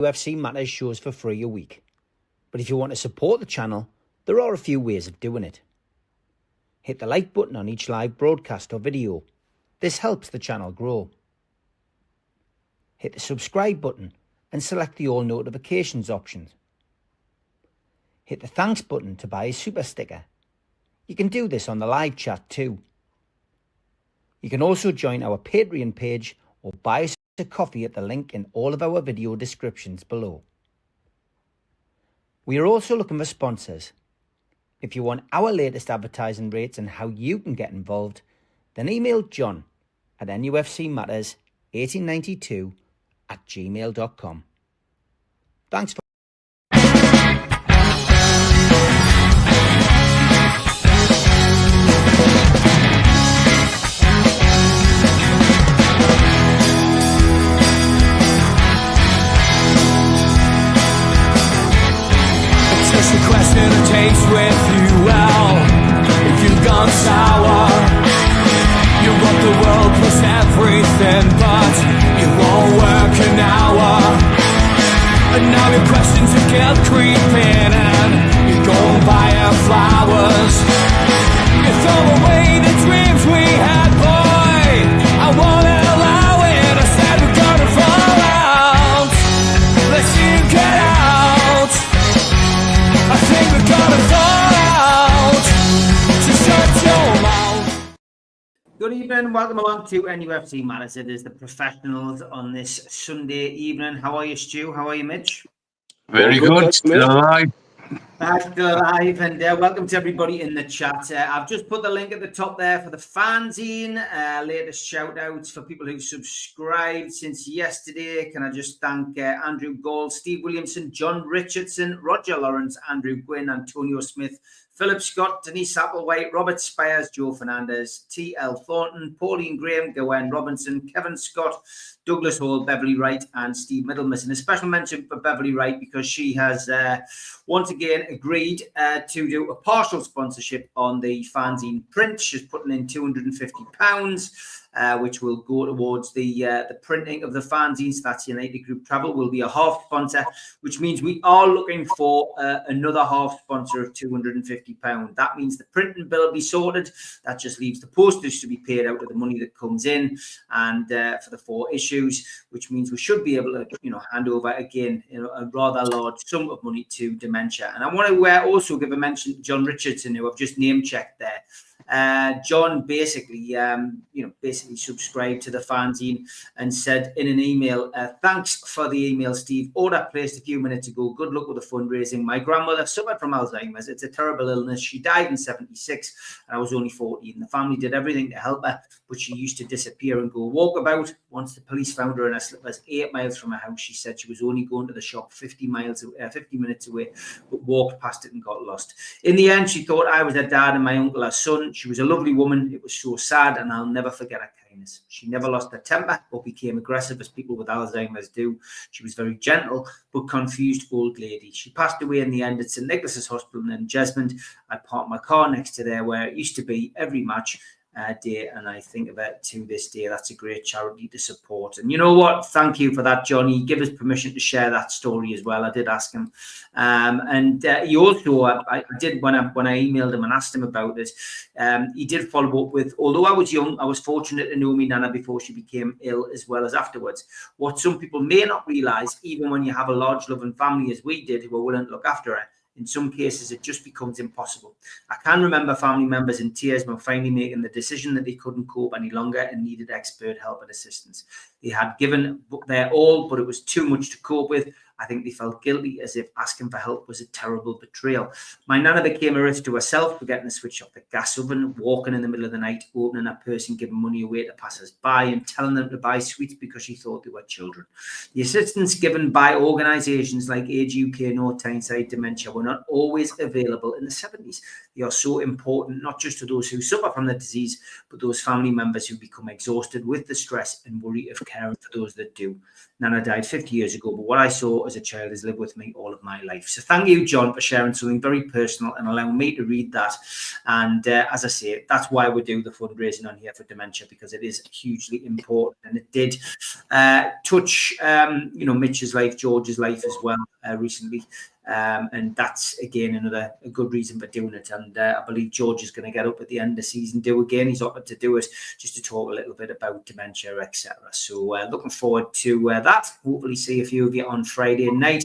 UFC Matters shows for free a week. But if you want to support the channel, there are a few ways of doing it. Hit the like button on each live broadcast or video. This helps the channel grow. Hit the subscribe button and select the all notifications option. Hit the thanks button to buy a super sticker. You can do this on the live chat too. You can also join our Patreon page or buy us a coffee at the link in all of our video descriptions below. We are also looking for sponsors. If you want our latest advertising rates and how you can get involved, then email John at nufcmatterspodcast1892@gmail.com. Thanks for Just a question of taste with you, well, if you've gone sour, you want the world plus everything, but you won't work an hour. And now your questions are guilt creeping and you go and buy her flowers. You throw away the dreams we had, boy, I won't allow it. I said we're gonna fall out. Let's see you get out. I think we're gonna fall out. So shut your mouth. Good evening, welcome along to NUFC Matters. It is the professionals on this Sunday evening. How are you, Stu? How are you, Mitch? Very good. Still alive. Still alive, and welcome to everybody in the chat. I've just put the link at the top there for the fanzine, latest shout-outs for people who subscribed since yesterday. Can I just thank Andrew Gold, Steve Williamson, John Richardson, Roger Lawrence, Andrew Gwynn, Antonio Smith, Philip Scott, Denise Applewhite, Robert Spires, Joe Fernandez, T.L. Thornton, Pauline Graham, Gawain Robinson, Kevin Scott, Douglas Hall, Beverly Wright, and Steve Middlemas. And a special mention for Beverly Wright because she has once again agreed to do a partial sponsorship on the fanzine print. She's putting in £250. Which will go towards the printing of the fanzines. That's United Group Travel will be a half sponsor, which means we are looking for another half sponsor of £250. That means the printing bill will be sorted. That just leaves the postage to be paid out of the money that comes in, and for the 4 issues, which means we should be able to, hand over again, a rather large sum of money to Dementia. And I want to also give a mention to John Richardson, who I've just name checked there. John basically subscribed to the fanzine and said in an email, thanks for the email, Steve. Order placed a few minutes ago. Good luck with the fundraising. My grandmother suffered from Alzheimer's. It's a terrible illness. She died in 76 and I was only 14. The family did everything to help her, but she used to disappear and go walkabout. Once the police found her in her slippers 8 miles from her house, she said she was only going to the shop 50 minutes away, but walked past it and got lost. In the end, she thought I was her dad and my uncle her son. She was a lovely woman. It was so sad, and I'll never forget her kindness. She never lost her temper or became aggressive as people with Alzheimer's do. She was very gentle but confused old lady. She passed away in the end at St Nicholas's Hospital in Jesmond. I parked my car next to there where it used to be every match day, and I think of it to this day. That's a great charity to support. And you know what? Thank you for that, Johnny. Give us permission to share that story as well. I did ask him, and he also, I did when I emailed him and asked him about this. He did follow up with, although I was young, I was fortunate to know me Nana before she became ill as well as afterwards. What some people may not realise, even when you have a large loving family as we did, who were willing to look after her, in some cases, it just becomes impossible. I can remember family members in tears when finally making the decision that they couldn't cope any longer and needed expert help and assistance. They had given their all, but it was too much to cope with. I think they felt guilty, as if asking for help was a terrible betrayal. My nana became a risk to herself, forgetting to switch off the gas oven, walking in the middle of the night, opening her purse and giving money away to passers-by and telling them to buy sweets because she thought they were children. The assistance given by organisations like Age UK, North Tyneside Dementia were not always available in the 70s. They are so important, not just to those who suffer from the disease, but those family members who become exhausted with the stress and worry of caring for those that do. Nana died 50 years ago, but what I saw as a child has lived with me all of my life. So thank you, John, for sharing something very personal and allowing me to read that. And as I say, that's why we do the fundraising on here for dementia, because it is hugely important. And it did touch, Mitch's life, George's life as well recently. And that's, again, a good reason for doing it. And I believe George is going to get up at the end of the season, do again. He's offered to do it just to talk a little bit about dementia, etc. So looking forward to that. Hopefully see a few of you on Friday night.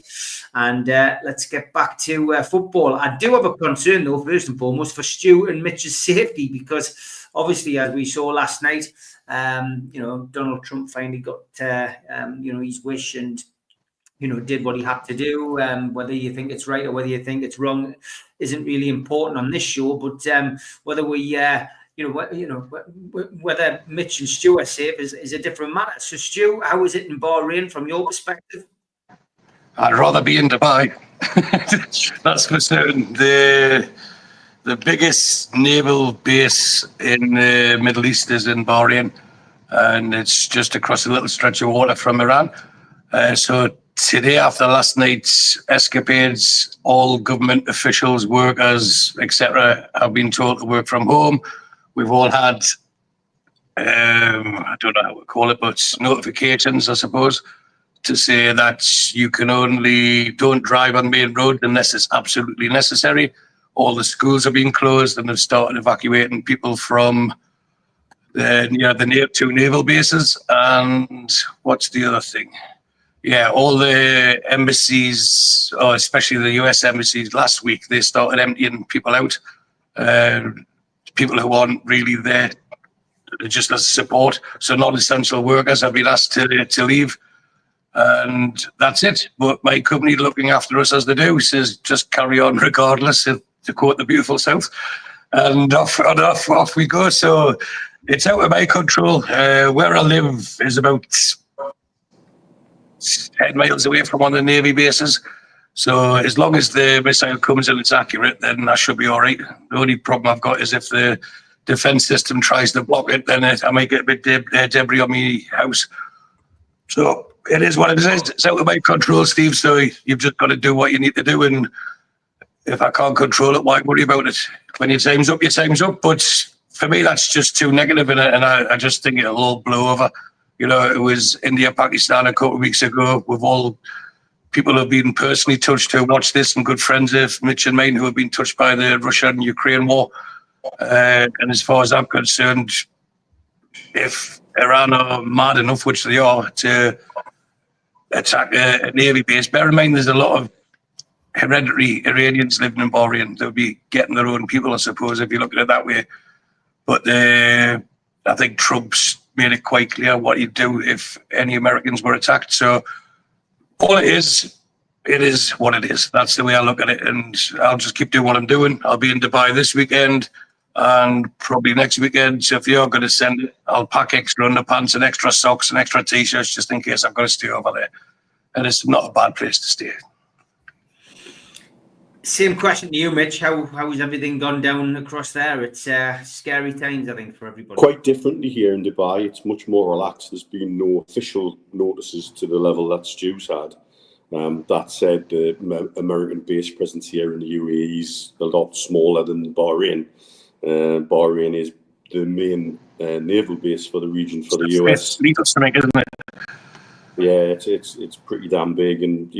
And let's get back to football. I do have a concern, though, first and foremost, for Stu and Mitch's safety, because obviously, as we saw last night, Donald Trump finally got, his wish and did what he had to do. Whether you think it's right or whether you think it's wrong isn't really important on this show. But whether we, whether Mitch and Stu are safe is a different matter. So, Stu, how is it in Bahrain from your perspective? I'd rather be in Dubai. That's for certain. The biggest naval base in the Middle East is in Bahrain, and it's just across a little stretch of water from Iran. So today, after last night's escapades, all government officials, workers, etc., have been told to work from home. We've all had, I don't know how to call it, but notifications, I suppose, to say that you can don't drive on main road unless it's absolutely necessary. All the schools are being closed, and they've started evacuating people from the two naval bases. And what's the other thing? Yeah, all the embassies, especially the US embassies, last week, they started emptying people out. People who aren't really there just as support. So non-essential workers have been asked to leave. And that's it. But my company, looking after us as they do, says just carry on regardless, to quote the beautiful South. And off we go. So it's out of my control. Where I live is about 10 miles away from one of the Navy bases. So as long as the missile comes and it's accurate, then I should be all right. The only problem I've got is if the defence system tries to block it, then I might get a bit debris on my house. So it is what it is. It's out of my control, Steve. So you've just got to do what you need to do. And if I can't control it, why worry about it? When your time's up, your time's up. But for me, that's just too negative, and I just think it'll all blow over. It was India, Pakistan a couple of weeks ago. With all people who have been personally touched who watch this, and good friends of Mitch and mine who have been touched by the Russia and Ukraine war. And as far as I'm concerned, if Iran are mad enough, which they are, to attack a Navy base, bear in mind there's a lot of hereditary Iranians living in Bahrain. They'll be getting their own people, I suppose, if you look at it that way. But I think Trump's made it quite clear what he'd do if any Americans were attacked. So all it is what it is. That's the way I look at it. And I'll just keep doing what I'm doing. I'll be in Dubai this weekend and probably next weekend. So if you're going to send it, I'll pack extra underpants and extra socks and extra T-shirts just in case I've got to stay over there. And it's not a bad place to stay. Same question to you, Mitch. How has everything gone down across there? It's scary times, I think, for everybody. Quite differently here in Dubai. It's much more relaxed. There's been no official notices to the level that Stu's had. That said, the American base presence here in the UAE is a lot smaller than Bahrain. Bahrain is the main naval base for the region for the US. Isn't it? Yeah, it's pretty damn big, and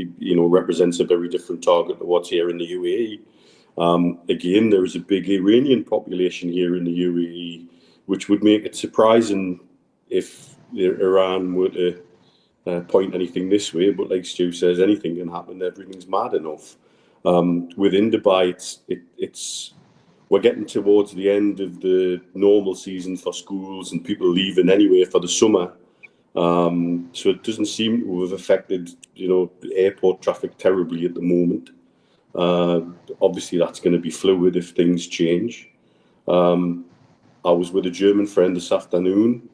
represents a very different target to what's here in the UAE. Again, there is a big Iranian population here in the UAE, which would make it surprising if Iran were to point anything this way. But like Stu says, anything can happen. Everything's mad enough. Within Dubai, we're getting towards the end of the normal season for schools and people leaving anyway for the summer. So it doesn't seem to have affected, airport traffic terribly at the moment. Obviously, that's going to be fluid if things change. I was with a German friend this afternoon.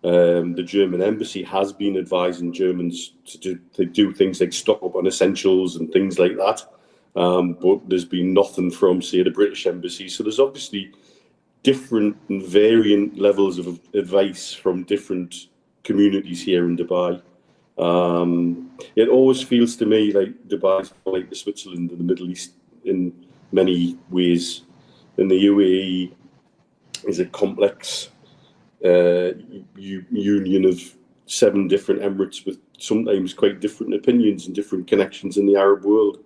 The German embassy has been advising Germans to do things like stock up on essentials and things like that. but there's been nothing from, say, the British Embassy. So there's obviously different and variant levels of advice from different communities here in Dubai. It always feels to me like Dubai is like the Switzerland of the Middle East in many ways. And the UAE is a complex union of 7 different emirates with sometimes quite different opinions and different connections in the Arab world.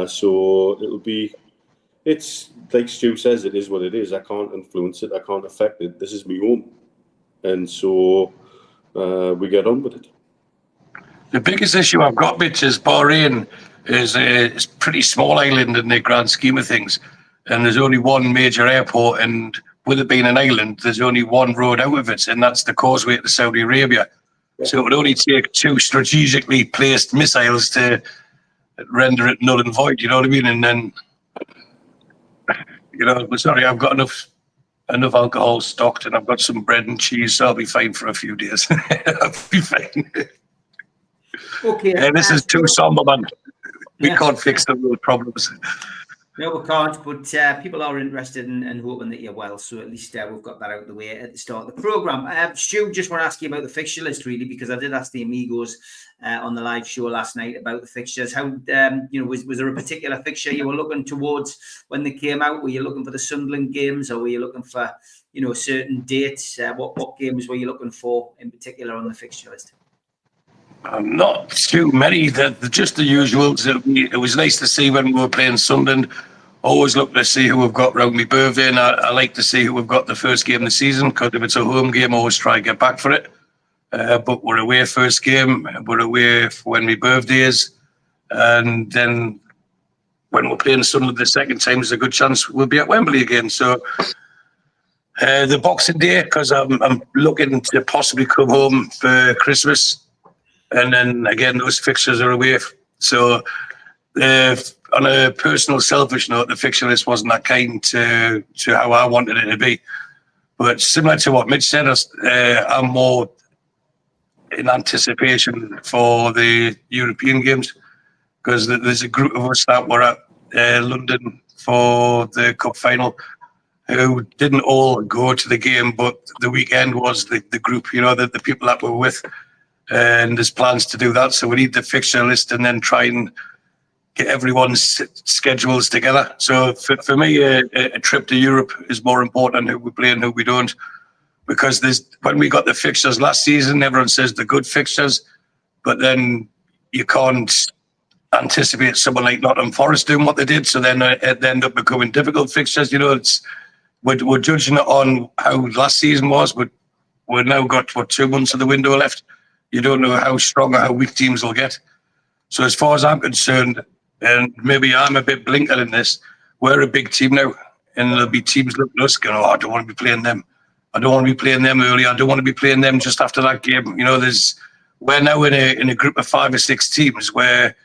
So it's like Stu says, it is what it is. I can't influence it. I can't affect it. This is my home. And so we get on with it. The biggest issue I've got, Mitch, is Bahrain is a pretty small island in the grand scheme of things. And there's only one major airport. And with it being an island, there's only one road out of it. And that's the causeway to Saudi Arabia. Yeah. So it would only take 2 strategically placed missiles to render it null and void, you know what I mean? And then, sorry, I've got enough alcohol stocked and I've got some bread and cheese, so I'll be fine for a few days. I'll be fine. Okay. This is too somber, man. We can't fix the real problems. No, we can't, but people are interested and hoping that you're well, so at least we've got that out of the way at the start of the programme. Stu, just want to ask you about the fixture list, really, because I did ask the amigos on the live show last night about the fixtures. How, was there a particular fixture you were looking towards when they came out? Were you looking for the Sunderland games, or were you looking for, certain dates? What games were you looking for in particular on the fixture list? Not too many. Just the usuals. It was nice to see when we were playing Sunderland. Always look to see who we've got round my birthday, and I like to see who we've got the first game of the season, because if it's a home game, I always try and get back for it. But we're away first game. We're away for when my birthday is. And then when we're playing Sunderland the second time, there's a good chance we'll be at Wembley again. So the Boxing Day, because I'm looking to possibly come home for Christmas. And then again, those fixtures are away. So on a personal, selfish note, the fixture list wasn't that kind to how I wanted it to be. But similar to what Mitch said, I'm more in anticipation for the European games, because there's a group of us that were at London for the cup final who didn't all go to the game, but the weekend was the group, the people that were with. And there's plans to do that. So we need the fixture list and then try and get everyone's schedules together. So for me, a trip to Europe is more important, who we play and who we don't. Because when we got the fixtures last season, everyone says the good fixtures, but then you can't anticipate someone like Nottingham Forest doing what they did. So then it end up becoming difficult fixtures. We're judging it on how last season was, but we've now got 2 months of the window left. You don't know how strong or how weak teams will get. So as far as I'm concerned, and maybe I'm a bit blinkered in this, we're a big team now, and there'll be teams looking at us going, I don't want to be playing them. I don't want to be playing them early. I don't want to be playing them just after that game. We're now in a group of 5 or 6 teams where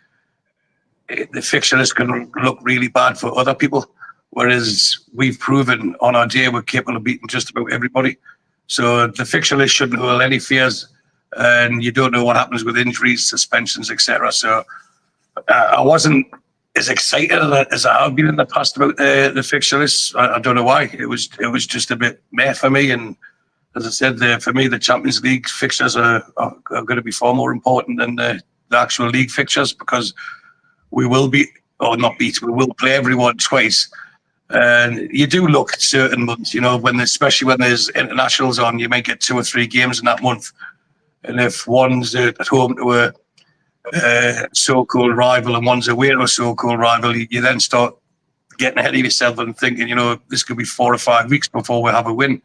the fixture list can look really bad for other people, whereas we've proven on our day we're capable of beating just about everybody. So the fixture list shouldn't hold any fears. And you don't know what happens with injuries, suspensions, etc. So I wasn't as excited as I have been in the past about the fixture list. I don't know why. It was just a bit meh for me. And as I said, for me, the Champions League fixtures are going to be far more important than the actual league fixtures, because we will beat, or not beat, we will play everyone twice. And you do look at certain months, especially when there's internationals on, you might get 2 or 3 games in that month. And if one's at home to a so-called rival and one's away to a so-called rival, you then start getting ahead of yourself and thinking, this could be 4 or 5 weeks before we have a win.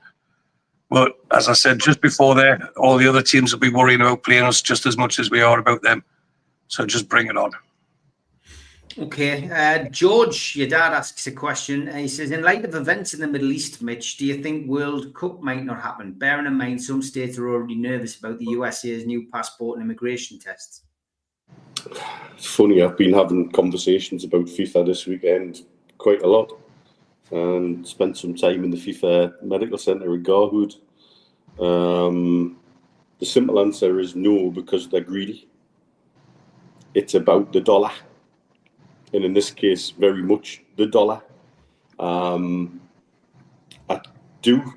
But as I said, just before there, all the other teams will be worrying about playing us just as much as we are about them. So just bring it on. Okay. George, your dad asks a question. He says, in light of events in the Middle East, Mitch, do you think World Cup might not happen? Bearing in mind some states are already nervous about the USA's new passport and immigration tests. It's funny, I've been having conversations about FIFA this weekend quite a lot, and spent some time in the FIFA Medical Centre in Garhood. The simple answer is no, because they're greedy. It's about the dollar. and in this case, very much the dollar. I do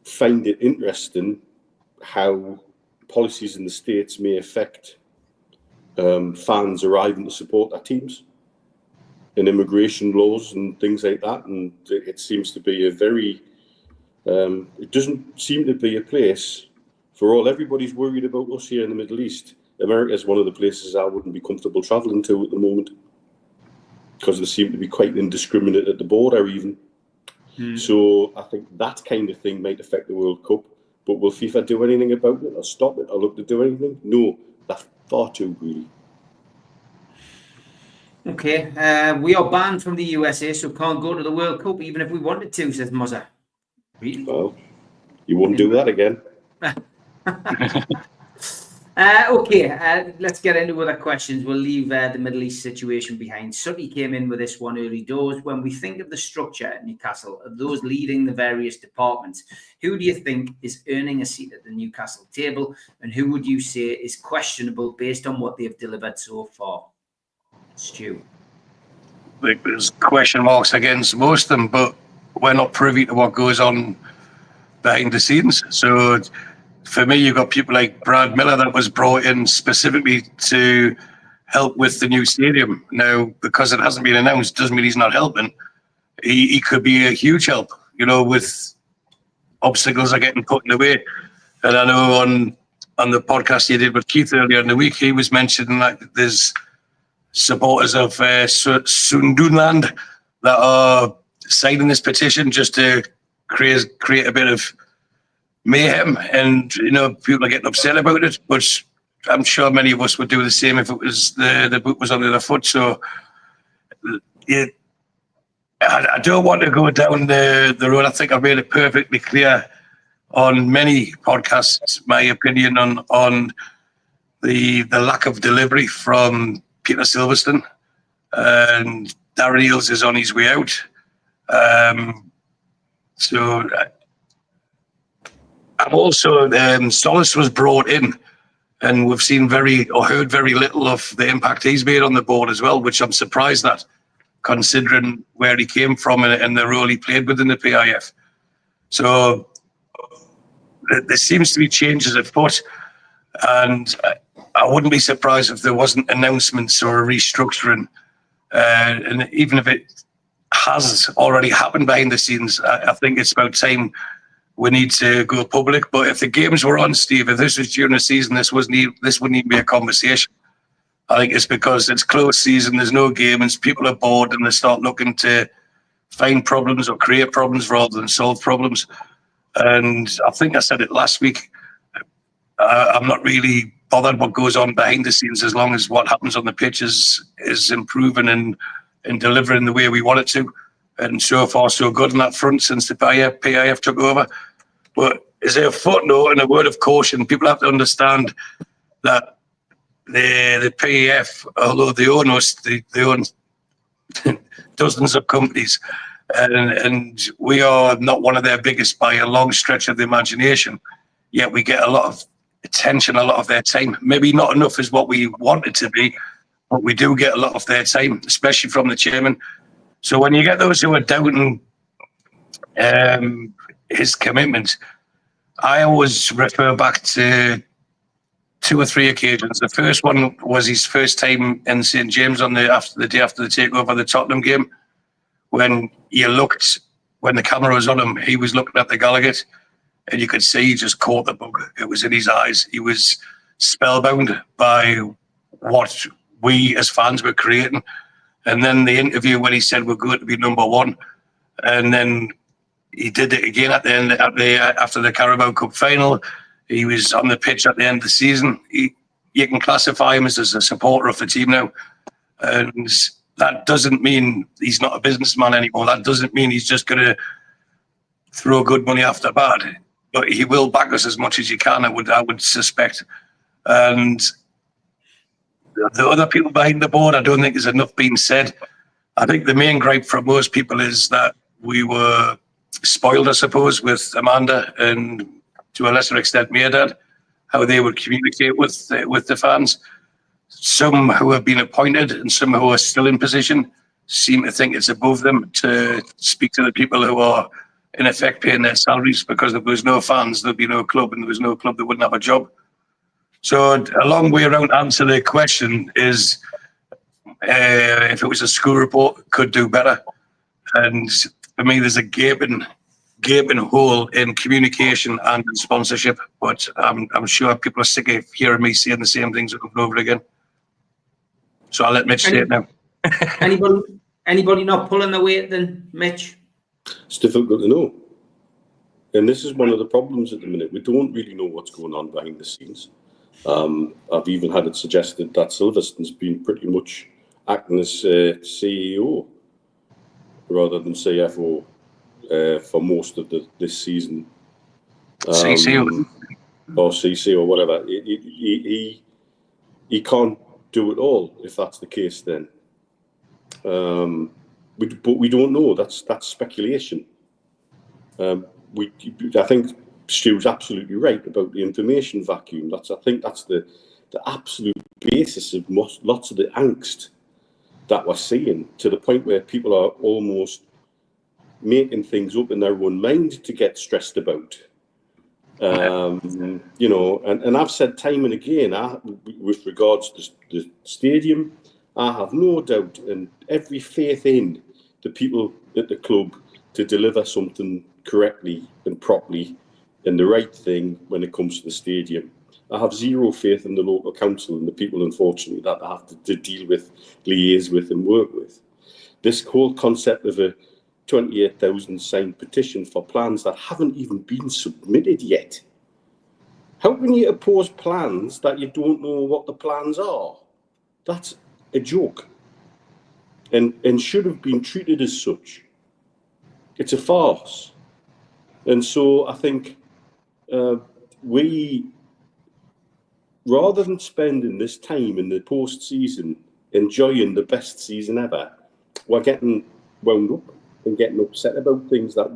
find it interesting how policies in the States may affect fans arriving to support their teams and immigration laws and things like that. And it seems to be a very, it doesn't seem to be a place for all. Everybody's worried about us here in the Middle East. America is one of the places I wouldn't be comfortable travelling to at the moment, because they seem to be quite indiscriminate at the border even. So I think that kind of thing might affect the World Cup. But will FIFA do anything about it or stop it or look to do anything? No, they're far too greedy. Okay, we are banned from the USA, so can't go to the World Cup even if we wanted to, says Muzza. Really? Well, you wouldn't do that again. Okay, let's get into other questions. We'll leave the Middle East situation behind. Sutty came in with this one early doors. When we think of the structure at Newcastle, of those leading the various departments, who do you think is earning a seat at the Newcastle table, and who would you say is questionable based on what they've delivered so far? Stu. There's question marks against most of them, but we're not privy to what goes on behind the scenes. So for me, you've got people like Brad Miller that was brought in specifically to help with the new stadium. Now, because it hasn't been announced, doesn't mean he's not helping. He could be a huge help, you know, with obstacles are getting put in the way. And I know on the podcast you did with Keith earlier in the week, he was mentioning that there's supporters of Sunderland that are signing this petition just to create a bit of mayhem, and you know, people are getting upset about it, but I'm sure many of us would do the same if it was the boot was on the other foot. So I don't want to go down the road. I think I've made it perfectly clear on many podcasts my opinion on the lack of delivery from Peter Silverstone, and Darren Eales is on his way out. So I'm also, Solis was brought in, and we've seen heard very little of the impact he's made on the board as well, which I'm surprised at, considering where he came from and the role he played within the PIF. So there seems to be changes afoot, and I wouldn't be surprised if there wasn't announcements or a restructuring. And even if it has already happened behind the scenes, I think it's about time we need to go public. But if the games were on, Steve, if this was during the season, this wouldn't even be a conversation. I think it's because it's close season, there's no games, people are bored, and they start looking to find problems or create problems rather than solve problems. And I think I said it last week, I'm not really bothered what goes on behind the scenes as long as what happens on the pitch is improving and delivering the way we want it to. And so far, so good on that front since the PIF took over. But is there a footnote and a word of caution? People have to understand that the PIF, although they own us, they own dozens of companies. And we are not one of their biggest by a long stretch of the imagination. Yet we get a lot of attention, a lot of their time. Maybe not enough is what we want it to be, but we do get a lot of their time, especially from the chairman. So when you get those who are doubting his commitment, I always refer back to 2 or 3 occasions. The first one was his first time in St. James on the day after the takeover of the Tottenham game, when the camera was on him, he was looking at the Gallagher, and you could see he just caught the bug. It was in his eyes. He was spellbound by what we as fans were creating. And then the interview when he said we're going to be number 1, and then he did it again at the end after the Carabao Cup final. He was on the pitch at the end of the season. You can classify him as a supporter of the team now, and that doesn't mean he's not a businessman anymore. That doesn't mean he's just going to throw good money after bad. But he will back us as much as he can, I would suspect. And the other people behind the board, I don't think there's enough being said. I think the main gripe from most people is that we were spoiled, I suppose, with Amanda and to a lesser extent Mairdad, how they would communicate with the fans. some who have been appointed and some who are still in position seem to think it's above them to speak to the people who are in effect paying their salaries, because if there was no fans, there'd be no club, and there was no club, they wouldn't have a job. So a long way around to answer the question is, if it was a school report, could do better. And for me, there's a gaping hole in communication and in sponsorship. But I'm sure people are sick of hearing me saying the same things over and over again. So I'll let Mitch say it now. Anybody not pulling the weight then, Mitch? It's difficult to know. And this is one of the problems at the minute. We don't really know what's going on behind the scenes. I've even had it suggested that Silverstone's been pretty much acting as CEO rather than CFO for most of this season. CCO. Or CC or whatever. He can't do it all if that's the case then. But we don't know. That's speculation. I think Stu's absolutely right about the information vacuum. I think that's the absolute basis of lots of the angst that we're seeing, to the point where people are almost making things up in their own mind to get stressed about. You know, and I've said time and again, with regards to the stadium, I have no doubt and every faith in the people at the club to deliver something correctly and properly and the right thing when it comes to the stadium. I have zero faith in the local council and the people, unfortunately, that I have to deal with, liaise with and work with. This whole concept of a 28,000 signed petition for plans that haven't even been submitted yet. How can you oppose plans that you don't know what the plans are? That's a joke, and should have been treated as such. It's a farce. And so I think we, rather than spending this time in the post-season enjoying the best season ever, we're getting wound up and getting upset about things that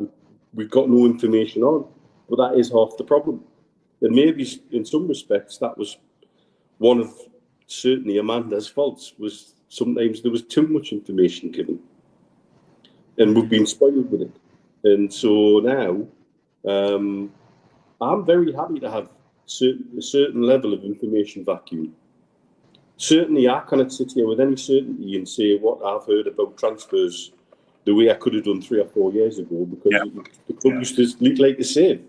we've got no information on. But that is half the problem. And maybe in some respects that was one of certainly Amanda's faults, was sometimes there was too much information given. And we've been spoiled with it. And so now I'm very happy to have a certain level of information vacuum. Certainly I cannot sit here with any certainty and say what I've heard about transfers the way I could have done 3 or 4 years ago, because the club used to look like the same.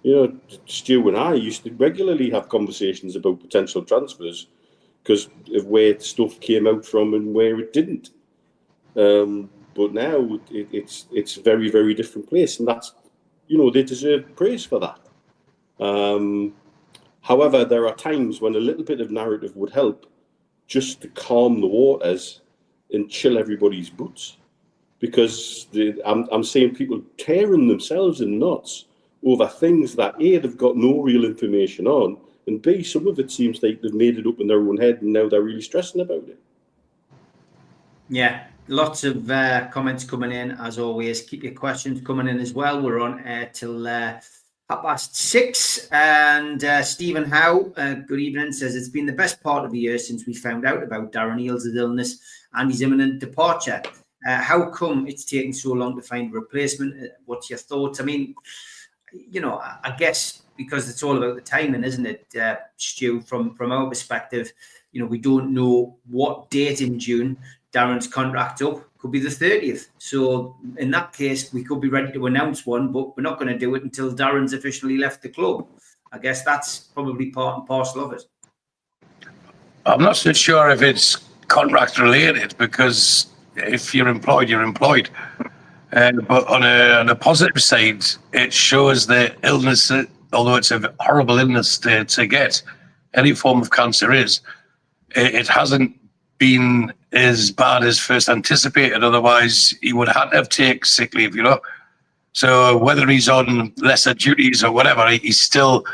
You know, Stu and I used to regularly have conversations about potential transfers because of where stuff came out from and where it didn't. But now it's a very, very different place, and that's, you know, they deserve praise for that. However, there are times when a little bit of narrative would help, just to calm the waters and chill everybody's butts, because I'm seeing people tearing themselves in knots over things that A, they've got no real information on, and B, some of it seems like they've made it up in their own head and now they're really stressing about it. Yeah, lots of comments coming in as always. Keep your questions coming in as well. We're on till 6:30, and Stephen Howe, good evening, says it's been the best part of the year since we found out about Darren Eales' illness and his imminent departure. How come it's taking so long to find a replacement? What's your thoughts? I mean, you know, I guess because it's all about the timing, isn't it, Stu? From our perspective, you know, we don't know what date in June Darren's contract up. Could be the 30th. So in that case, we could be ready to announce one, but we're not going to do it until Darren's officially left the club. I guess that's probably part and parcel of it. I'm not so sure if it's contract related, because if you're employed, you're employed. But on a positive side, it shows the illness, although it's a horrible illness to get, any form of cancer is, it hasn't been as bad as first anticipated. Otherwise, he would have to take sick leave, you know. So whether he's on lesser duties or whatever, he's still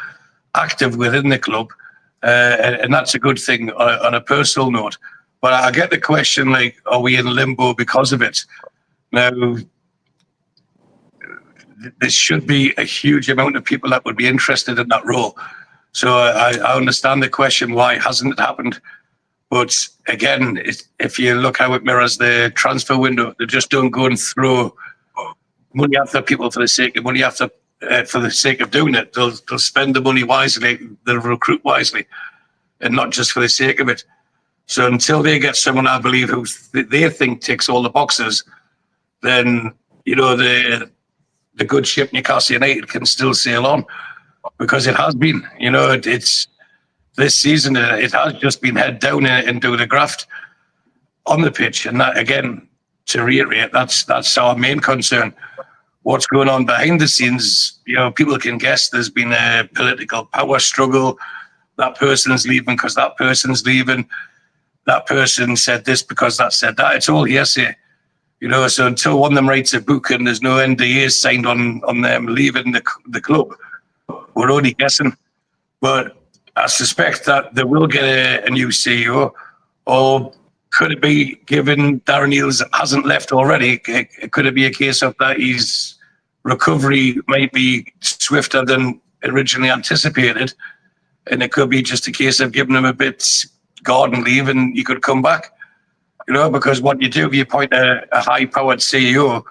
active within the club. And that's a good thing on a personal note. But I get the question, like, are we in limbo because of it? Now, there should be a huge amount of people that would be interested in that role. So I understand the question, why hasn't it happened? But again, if you look how it mirrors the transfer window, they just don't go and throw money after people for the sake of money, for the sake of doing it. They'll spend the money wisely, they'll recruit wisely, and not just for the sake of it. So until they get someone, I believe, who they think ticks all the boxes, then, you know, the good ship Newcastle United can still sail on, because it has been, you know, it's this season, it has just been head down and do the graft on the pitch. And that, again, to reiterate, that's our main concern. What's going on behind the scenes, you know, people can guess there's been a political power struggle. That person's leaving because that person's leaving. That person said this because that said that. It's all hearsay, you know. So until one of them writes a book and there's no NDAs signed on them leaving the club, we're only guessing. But I suspect that they will get a new CEO, or could it be, given Darren Eales hasn't left already, could it be a case of that his recovery might be swifter than originally anticipated, and it could be just a case of giving him a bit garden leave and he could come back, you know, because what you do if you appoint a high-powered CEO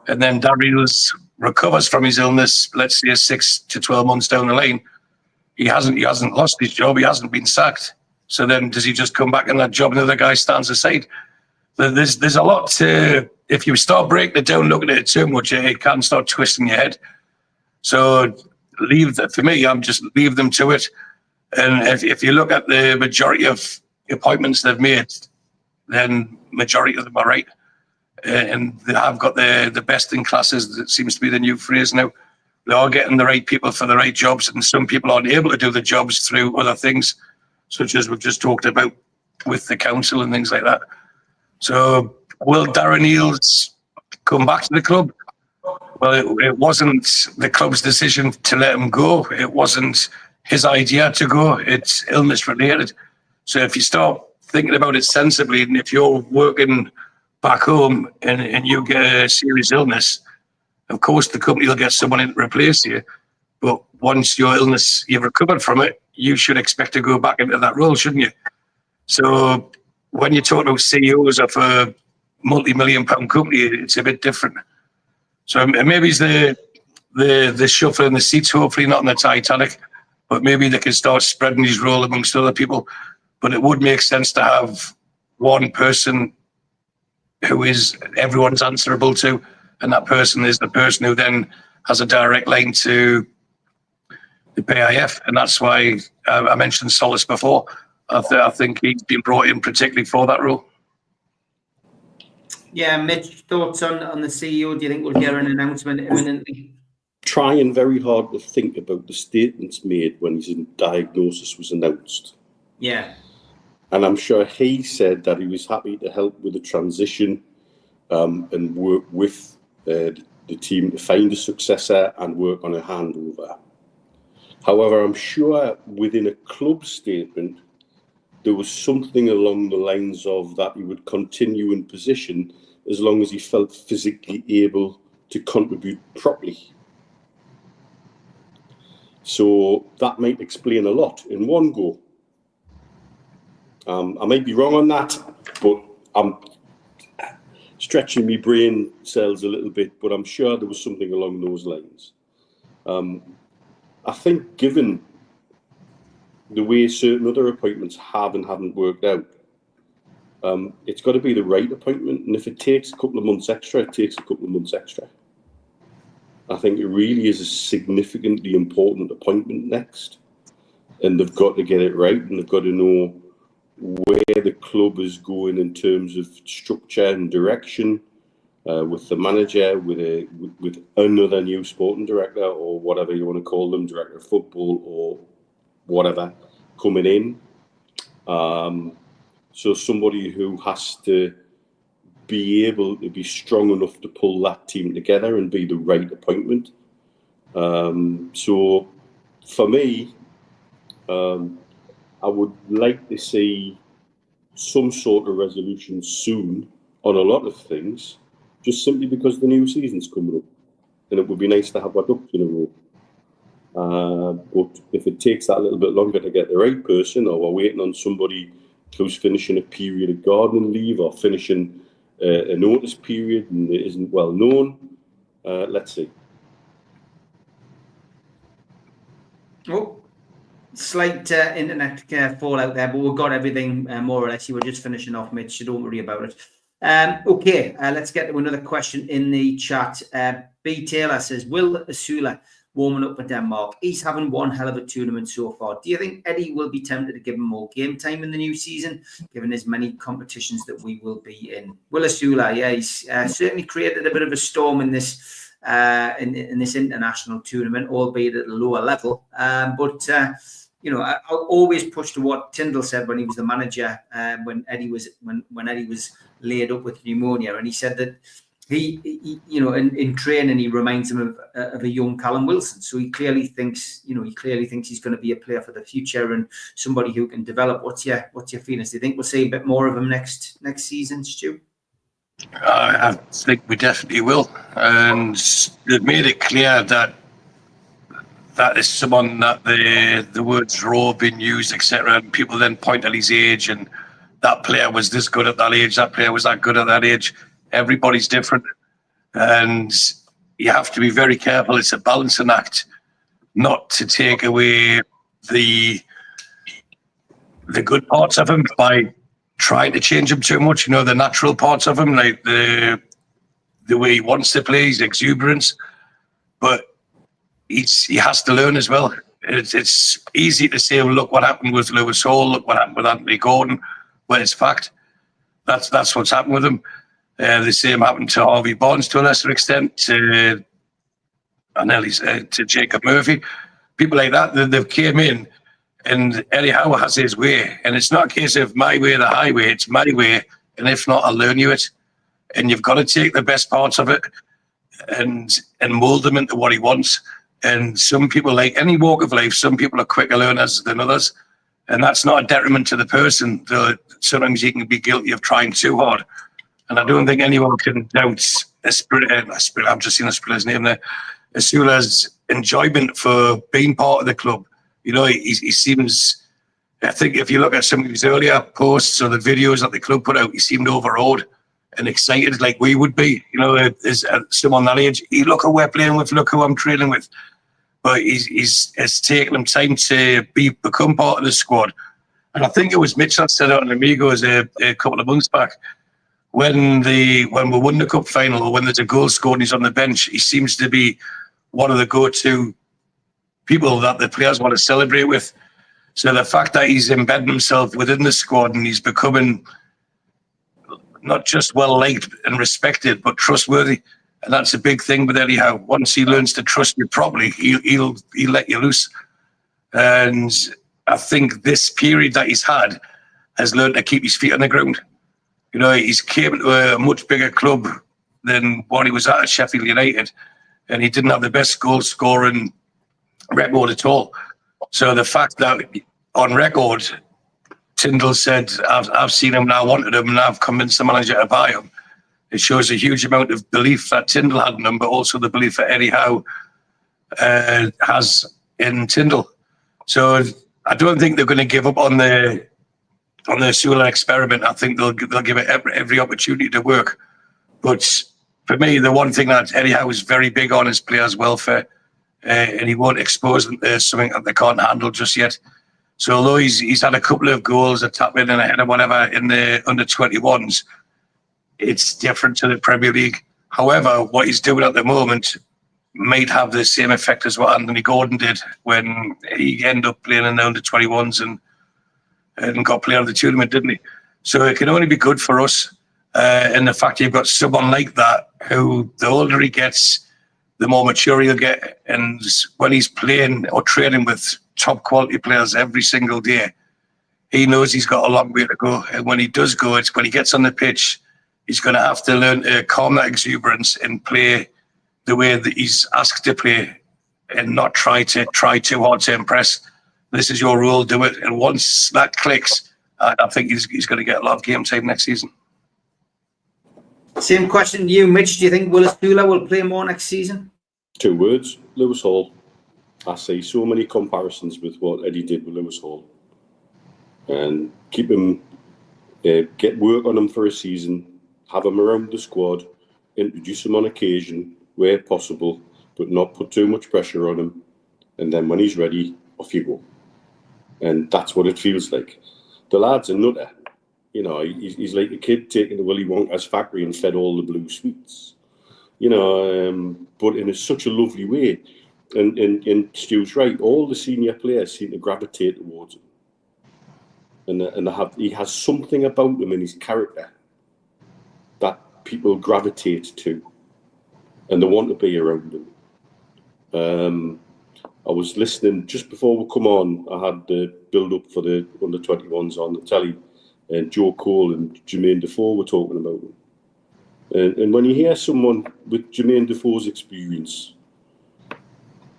and then Darren Eales recovers from his illness, let's say 6 to 12 months down the line, he hasn't lost his job, he hasn't been sacked. So then does he just come back in that job and the other guy stands aside? There's a lot to, if you start breaking it down, looking at it too much, it can start twisting your head. So leave that, for me, I'm just leave them to it. And if you look at the majority of appointments they've made, then majority of them are right. And they have got the best in classes. That seems to be the new phrase now. They are getting the right people for the right jobs, and some people aren't able to do the jobs through other things, such as we've just talked about with the council and things like that. So will Darren Eales come back to the club? Well, it wasn't the club's decision to let him go. It wasn't his idea to go. It's illness related. So if you start thinking about it sensibly, and if you're working back home and you get a serious illness, of course the company will get someone in to replace you. But once your illness, you've recovered from it, you should expect to go back into that role, shouldn't you? So when you talk about CEOs of a multi-million-pound company, it's a bit different. So maybe it's the shuffle in the seats, hopefully not on the Titanic, but maybe they can start spreading his role amongst other people. But it would make sense to have one person who is everyone's answerable to, and that person is the person who then has a direct line to the PIF. And that's why I mentioned Solis before. I think he's been brought in particularly for that role. Yeah, Mitch, thoughts on the CEO? Do you think we'll get an announcement imminently? Trying very hard to think about the statements made when his diagnosis was announced. Yeah. And I'm sure he said that he was happy to help with the transition and work with the team to find a successor and work on a handover. However, I'm sure within a club statement, there was something along the lines of that he would continue in position as long as he felt physically able to contribute properly. So that might explain a lot in one go. I might be wrong on that, but I'm stretching my brain cells a little bit, but I'm sure there was something along those lines. I think given the way certain other appointments have and haven't worked out, it's got to be the right appointment. And if it takes a couple of months extra, it takes a couple of months extra. I think it really is a significantly important appointment next. And they've got to get it right, and they've got to know where the club is going in terms of structure and direction, with the manager, with another new sporting director, or whatever you want to call them, director of football or whatever, coming in. So somebody who has to be able to be strong enough to pull that team together and be the right appointment. So for me, I would like to see some sort of resolution soon on a lot of things, just simply because the new season's coming up, and it would be nice to have our ducks in a row. But if it takes that little bit longer to get the right person, or we're waiting on somebody who's finishing a period of gardening leave or finishing a notice period and it isn't well known, let's see. Oh, slight internet fallout there, but we've got everything more or less. You were just finishing off, Mitch, so don't worry about it. Okay, let's get to another question in the chat. B. Taylor says, will Osula warming up for Denmark? He's having one hell of a tournament so far. Do you think Eddie will be tempted to give him more game time in the new season, given as many competitions that we will be in? Will Osula, yeah, he's certainly created a bit of a storm in this in this international tournament, albeit at a lower level. But you know, I'll always push to what Tyndall said when he was the manager, when Eddie was laid up with pneumonia, and he said that he you know, in training he reminds him of a young Callum Wilson. So he clearly thinks, you know, he's going to be a player for the future and somebody who can develop. What's your feelings? Do you think we'll see a bit more of him next season, Stu? I think we definitely will, and they've made it clear that is someone that the words raw been used, etc. And people then point at his age, and that player was this good at that age, that player was that good at that age. Everybody's different, and you have to be very careful. It's a balancing act, not to take away the good parts of him by trying to change him too much. You know, the natural parts of him, like the way he wants to play, his exuberance, but he has to learn as well. It's easy to say, well, look what happened with Lewis Hall, look what happened with Anthony Gordon, but it's fact. That's what's happened with him. The same happened to Harvey Barnes to a lesser extent, to Jacob Murphy. People like that, they've came in, and Eddie Howe has his way. And it's not a case of my way or the highway, it's my way. And if not, I'll learn you it. And you've got to take the best parts of it and mold them into what he wants. And some people, like any walk of life, some people are quicker learners than others. And that's not a detriment to the person, though sometimes you can be guilty of trying too hard. And I don't think anyone can doubt I've just seen Osula's name there, Osula's enjoyment for being part of the club. You know, he seems, I think if you look at some of his earlier posts or the videos that the club put out, he seemed overawed and excited like we would be. You know, as someone that age, look who we're playing with, look who I'm training with. But it's taken him time to become part of the squad. And I think it was Mitch that said it on Amigos a couple of months back. When we won the cup final, or when there's a goal scored and he's on the bench, he seems to be one of the go-to people that the players want to celebrate with. So the fact that he's embedding himself within the squad and he's becoming not just well-liked and respected, but trustworthy, and that's a big thing with Eddie Howe. Once he learns to trust you properly, he'll let you loose. And I think this period that he's had has learned to keep his feet on the ground. You know, he's came to a much bigger club than what he was at Sheffield United, and he didn't have the best goal-scoring record at all. So the fact that on record, Tyndall said, I've seen him and I wanted him and I've convinced the manager to buy him, it shows a huge amount of belief that Tyndall had in him, but also the belief that Eddie Howe has in Tyndall. So I don't think they're going to give up on the Osula experiment. I think they'll give it every opportunity to work. But for me, the one thing that Eddie Howe is very big on is players' welfare, and he won't expose them to something that they can't handle just yet. So although he's had a couple of goals, a tap in and a header, whatever, in the under-21s, it's different to the Premier League. However, what he's doing at the moment might have the same effect as what Anthony Gordon did when he ended up playing in the under-21s and got player of the tournament, didn't he? So it can only be good for us. And the fact you've got someone like that who, the older he gets, the more mature he'll get. And when he's playing or training with top quality players every single day, he knows he's got a long way to go. And when he does go, it's when he gets on the pitch, he's going to have to learn to calm that exuberance and play the way that he's asked to play and not try too hard to impress. This is your role, do it. And once that clicks, I think he's going to get a lot of game time next season. Same question to you, Mitch. Do you think Osula will play more next season? 2 words, Lewis Hall. I see so many comparisons with what Eddie did with Lewis Hall. And keep him, get work on him for a season, have him around the squad, introduce him on occasion where possible, but not put too much pressure on him. And then when he's ready, off you go. And that's what it feels like. The lad's a nutter. You know, he's like a kid taking the Willy Wonka's factory and fed all the blue sweets. You know, but in such a lovely way. And Stu's right, all the senior players seem to gravitate towards him. And he has something about him in his character that people gravitate to. And they want to be around him. I was listening just before we come on. I had the build-up for the under-21s on the telly, and Joe Cole and Jermaine Defoe were talking about him. And when you hear someone with Jermaine Defoe's experience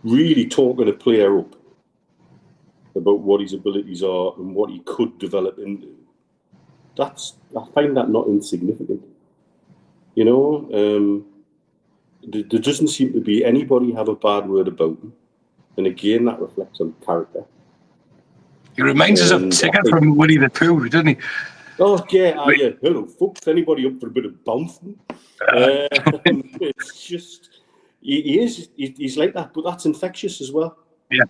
really talking a player up about what his abilities are and what he could develop into, I find that not insignificant. You know, there doesn't seem to be anybody have a bad word about him. And again, that reflects on character. He reminds us of Tigger from Winnie the Pooh, doesn't he? Oh, yeah. Hello, folks. Anybody up for a bit of bouncing? It's just, he's like that, but that's infectious as well. Yeah.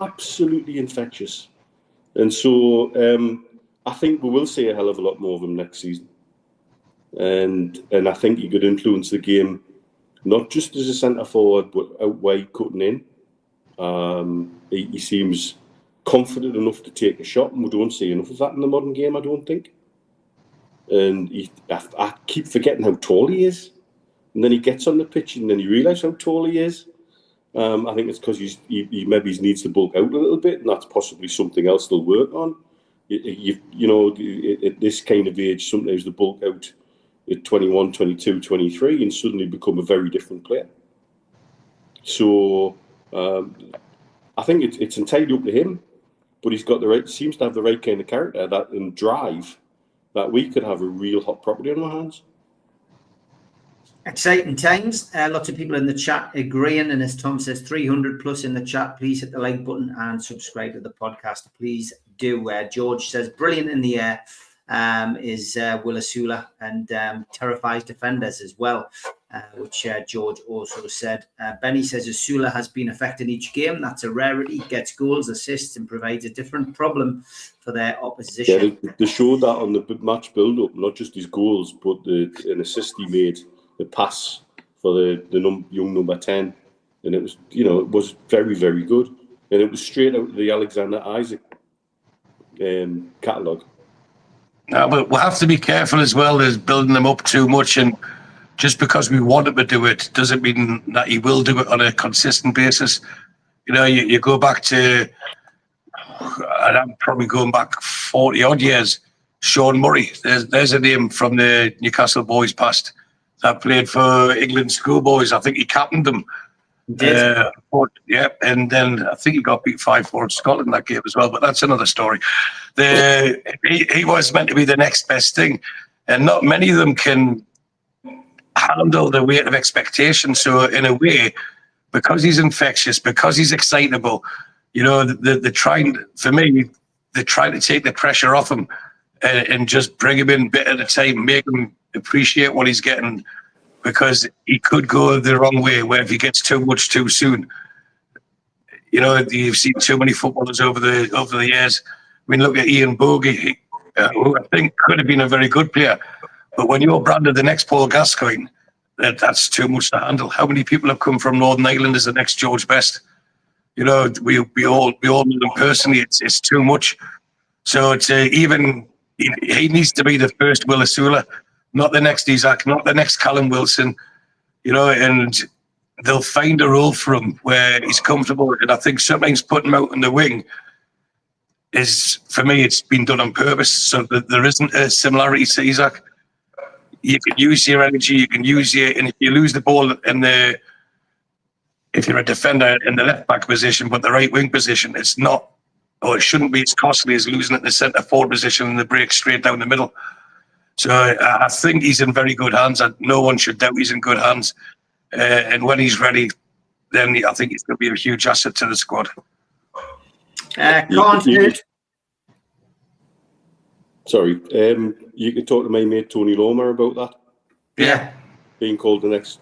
Absolutely infectious. And so I think we will see a hell of a lot more of him next season. And I think he could influence the game, not just as a centre forward, but out wide cutting in. He seems confident enough to take a shot, and we don't see enough of that in the modern game, I don't think. And I keep forgetting how tall he is. And then he gets on the pitch and then you realise how tall he is. I think it's because he maybe needs to bulk out a little bit, and that's possibly something else they'll work on. You know, at this kind of age, sometimes they bulk out at 21, 22, 23 and suddenly become a very different player. So I think it's entirely up to him, but he's got seems to have the right kind of character and drive that we could have a real hot property on our hands. Exciting times. Lots of people in the chat agreeing, and as Tom says, 300 plus in the chat. Please hit the like button and subscribe to the podcast. Please do. George says, brilliant in the air is Will Osula, and terrifies defenders as well, which George also said. Benny says, Osula has been effective each game. That's a rarity. Gets goals, assists, and provides a different problem for their opposition. Yeah, they showed that on the match build-up, not just his goals, but an assist he made, the pass for the young number 10, and it was, you know, it was very, very good, and it was straight out of the Alexander Isaac catalogue. No, but we'll have to be careful as well as building them up too much, and just because we want him to do it doesn't mean that he will do it on a consistent basis. You know, you go back to, and I'm probably going back 40 odd years, Sean Murray. There's a name from the Newcastle boys past that played for England schoolboys. I think he captained them. And then I think he got beat 5-4 in Scotland that game as well, but that's another story. He was meant to be the next best thing, and not many of them can handle the weight of expectation. So in a way, because he's infectious, because he's excitable, you know, they're trying to take the pressure off him and just bring him in bit at a time, make him appreciate what he's getting, because he could go the wrong way where if he gets too much too soon. You know, you've seen too many footballers over the years. I mean, look at Ian Bogie, who I think could have been a very good player, but when you're branded the next Paul Gascoigne, that's too much to handle. How many people have come from Northern Ireland as the next George Best? You know, we all know them personally. It's too much. So it's even he needs to be the first Will Osula, not the next Isaac, not the next Callum Wilson. You know, and they'll find a role for him where he's comfortable. And I think sometimes putting him out in the wing is, for me, it's been done on purpose so that there isn't a similarity to Isaac. You can use your energy, you can use and if you lose the ball if you're a defender in the left back position, but the right wing position, it's not, or it shouldn't be as costly as losing it in the centre forward position and the break straight down the middle. So I think he's in very good hands. No one should doubt he's in good hands. And when he's ready, then I think it's going to be a huge asset to the squad. Sorry, you could talk to my mate Tony Lomer about that. Yeah. Being called the next,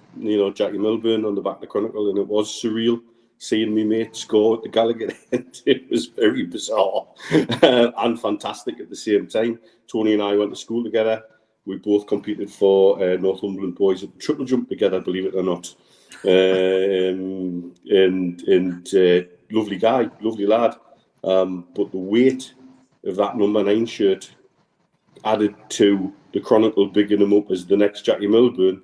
Jackie Milburn on the back of the Chronicle, and it was surreal seeing me mate score at the Gallagher end. It was very bizarre and fantastic at the same time. Tony and I went to school together. We both competed for Northumberland boys at the triple jump together, believe it or not. And lovely guy, lovely lad. But the weight of that number 9 shirt added to the Chronicle bigging him up as the next Jackie Milburn,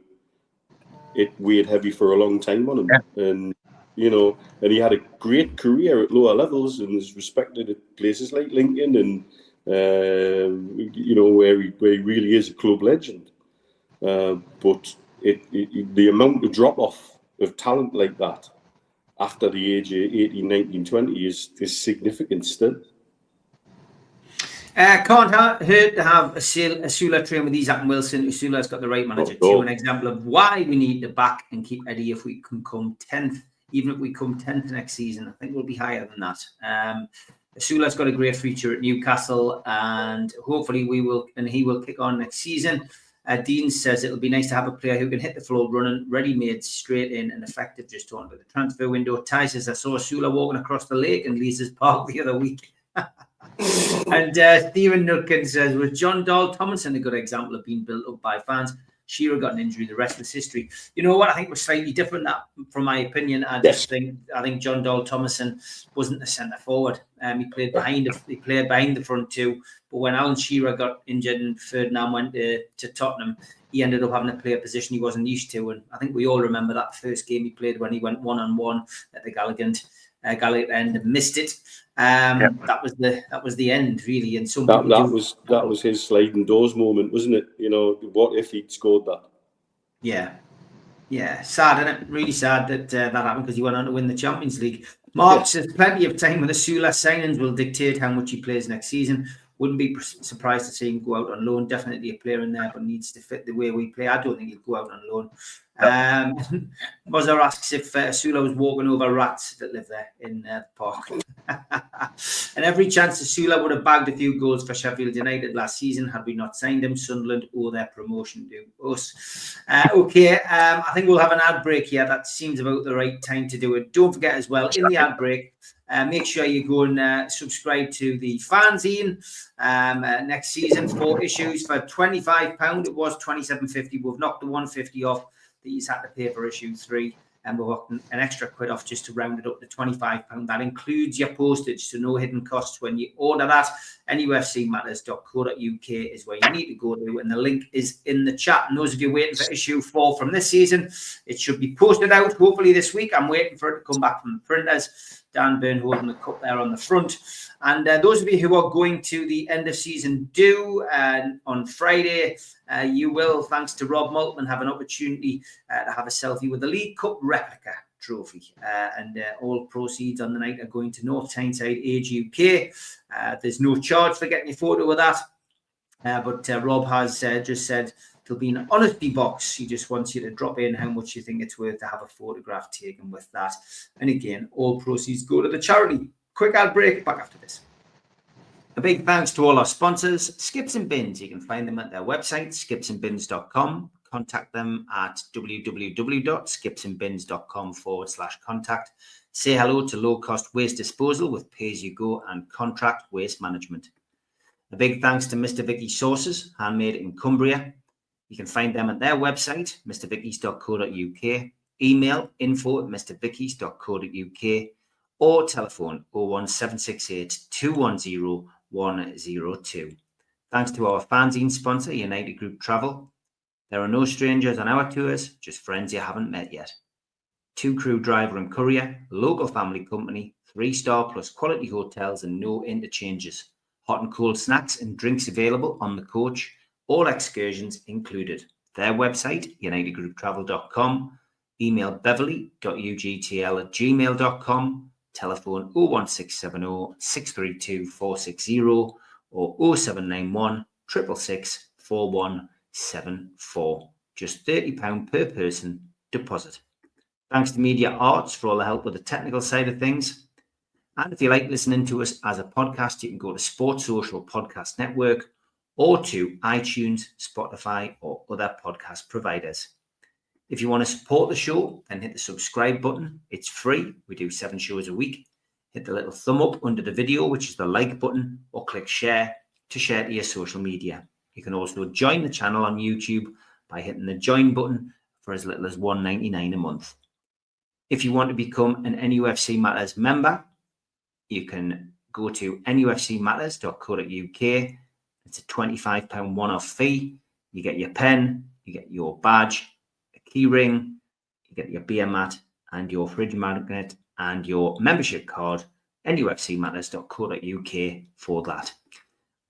it weighed heavy for a long time on him. Yeah. And he had a great career at lower levels and is respected at places like Lincoln and where he really is a club legend. But the amount of drop off of talent like that after the age of 18, 19, 20 is significant still. Can't hurt to have Osula train with Isaac and Wilson. Osula's got the right manager too. An example of why we need to back and keep Eddie if we can come 10th. Even if we come 10th next season, I think we'll be higher than that. Osula's got a great future at Newcastle, and hopefully he will kick on next season. Dean says it'll be nice to have a player who can hit the floor running, ready-made, straight in and effective, just talking about the transfer window. Ty says, I saw Osula walking across the lake in Lees's Park the other week. And Stephen Nutkin says, was John Dahl Thomason a good example of being built up by fans? Shearer got an injury, the rest was history. You know what? I think we're slightly different from my opinion. I think John Dahl Thomason wasn't a centre forward. He played behind the front two. But when Alan Shearer got injured and Ferdinand went to Tottenham, he ended up having to play a position he wasn't used to. And I think we all remember that first game he played when he went 1-on-1 at the Gallagher end and missed it. That was the end, really. And that was his sliding doors moment, wasn't it? What if he'd scored that? Yeah, sad, isn't it? Really sad that happened, because he went on to win the Champions League. Mark says plenty of time with the Osula. Signings will dictate how much he plays next season. Wouldn't be surprised to see him go out on loan. Definitely a player in there, but needs to fit the way we play. I don't think he'll go out on loan. Mozart asks if Osula was walking over rats that live there in the park. And every chance Osula would have bagged a few goals for Sheffield United last season had we not signed him. Sunderland owe their promotion to us. I think we'll have an ad break here. That seems about the right time to do it. Don't forget as well, in the ad break, make sure you go and subscribe to the fanzine next season. 4 issues for £25. It was £27.50. We've knocked the £150 off that you had to pay for issue 3. And we've got an extra £1 off just to round it up to £25. That includes your postage, so no hidden costs when you order that. nufcmatterspodcast.co.uk is where you need to go to, and the link is in the chat. And those of you waiting for issue 4 from this season, it should be posted out hopefully this week. I'm waiting for it to come back from the printers. Dan Byrne holding the cup there on the front. And those of you who are going to the end of season on Friday, you will, thanks to Rob Maltman, have an opportunity to have a selfie with the League Cup replica trophy. And all proceeds on the night are going to North Tyneside Age UK. There's no charge for getting your photo with that. But Rob has just said there'll be an honesty box. He just wants you to drop in how much you think it's worth to have a photograph taken with that. And again, all proceeds go to the charity. Quick ad break, back after this. A big thanks to all our sponsors, Skips and Bins. You can find them at their website, skipsandbins.com. Contact them at www.skipsandbins.com/contact. Say hello to low-cost waste disposal with pay-as-you-go and contract waste management. A big thanks to Mr. Vicky's Sauces, handmade in Cumbria. You can find them at their website, mrvickies.co.uk, email info@mrvickies.co.uk, or telephone 01768 210 102. Thanks to our fanzine sponsor, United Group Travel. There are no strangers on our tours, just friends you haven't met yet. 2 crew driver and courier, local family company, 3-star plus quality hotels and no interchanges. Hot and cold snacks and drinks available on the coach. All excursions included. Their website, unitedgrouptravel.com. Email beverly.ugtl@gmail.com. Telephone 01670 632 460 or 0791 666 4174. Just £30 per person deposit. Thanks to Media Arts for all the help with the technical side of things. And if you like listening to us as a podcast, you can go to Sports Social Podcast Network or to iTunes, Spotify, or other podcast providers. If you want to support the show, then hit the subscribe button. It's free. We do 7 shows a week. Hit the little thumb up under the video, which is the like button, or click share to share to your social media. You can also join the channel on YouTube by hitting the join button for as little as $1.99 a month. If you want to become an NUFC Matters member, you can go to nufcmatterspodcast.co.uk. It's a £25 one-off fee. You get your pen, you get your badge, a key ring, you get your beer mat and your fridge magnet and your membership card, nufcmatterspodcast.co.uk for that.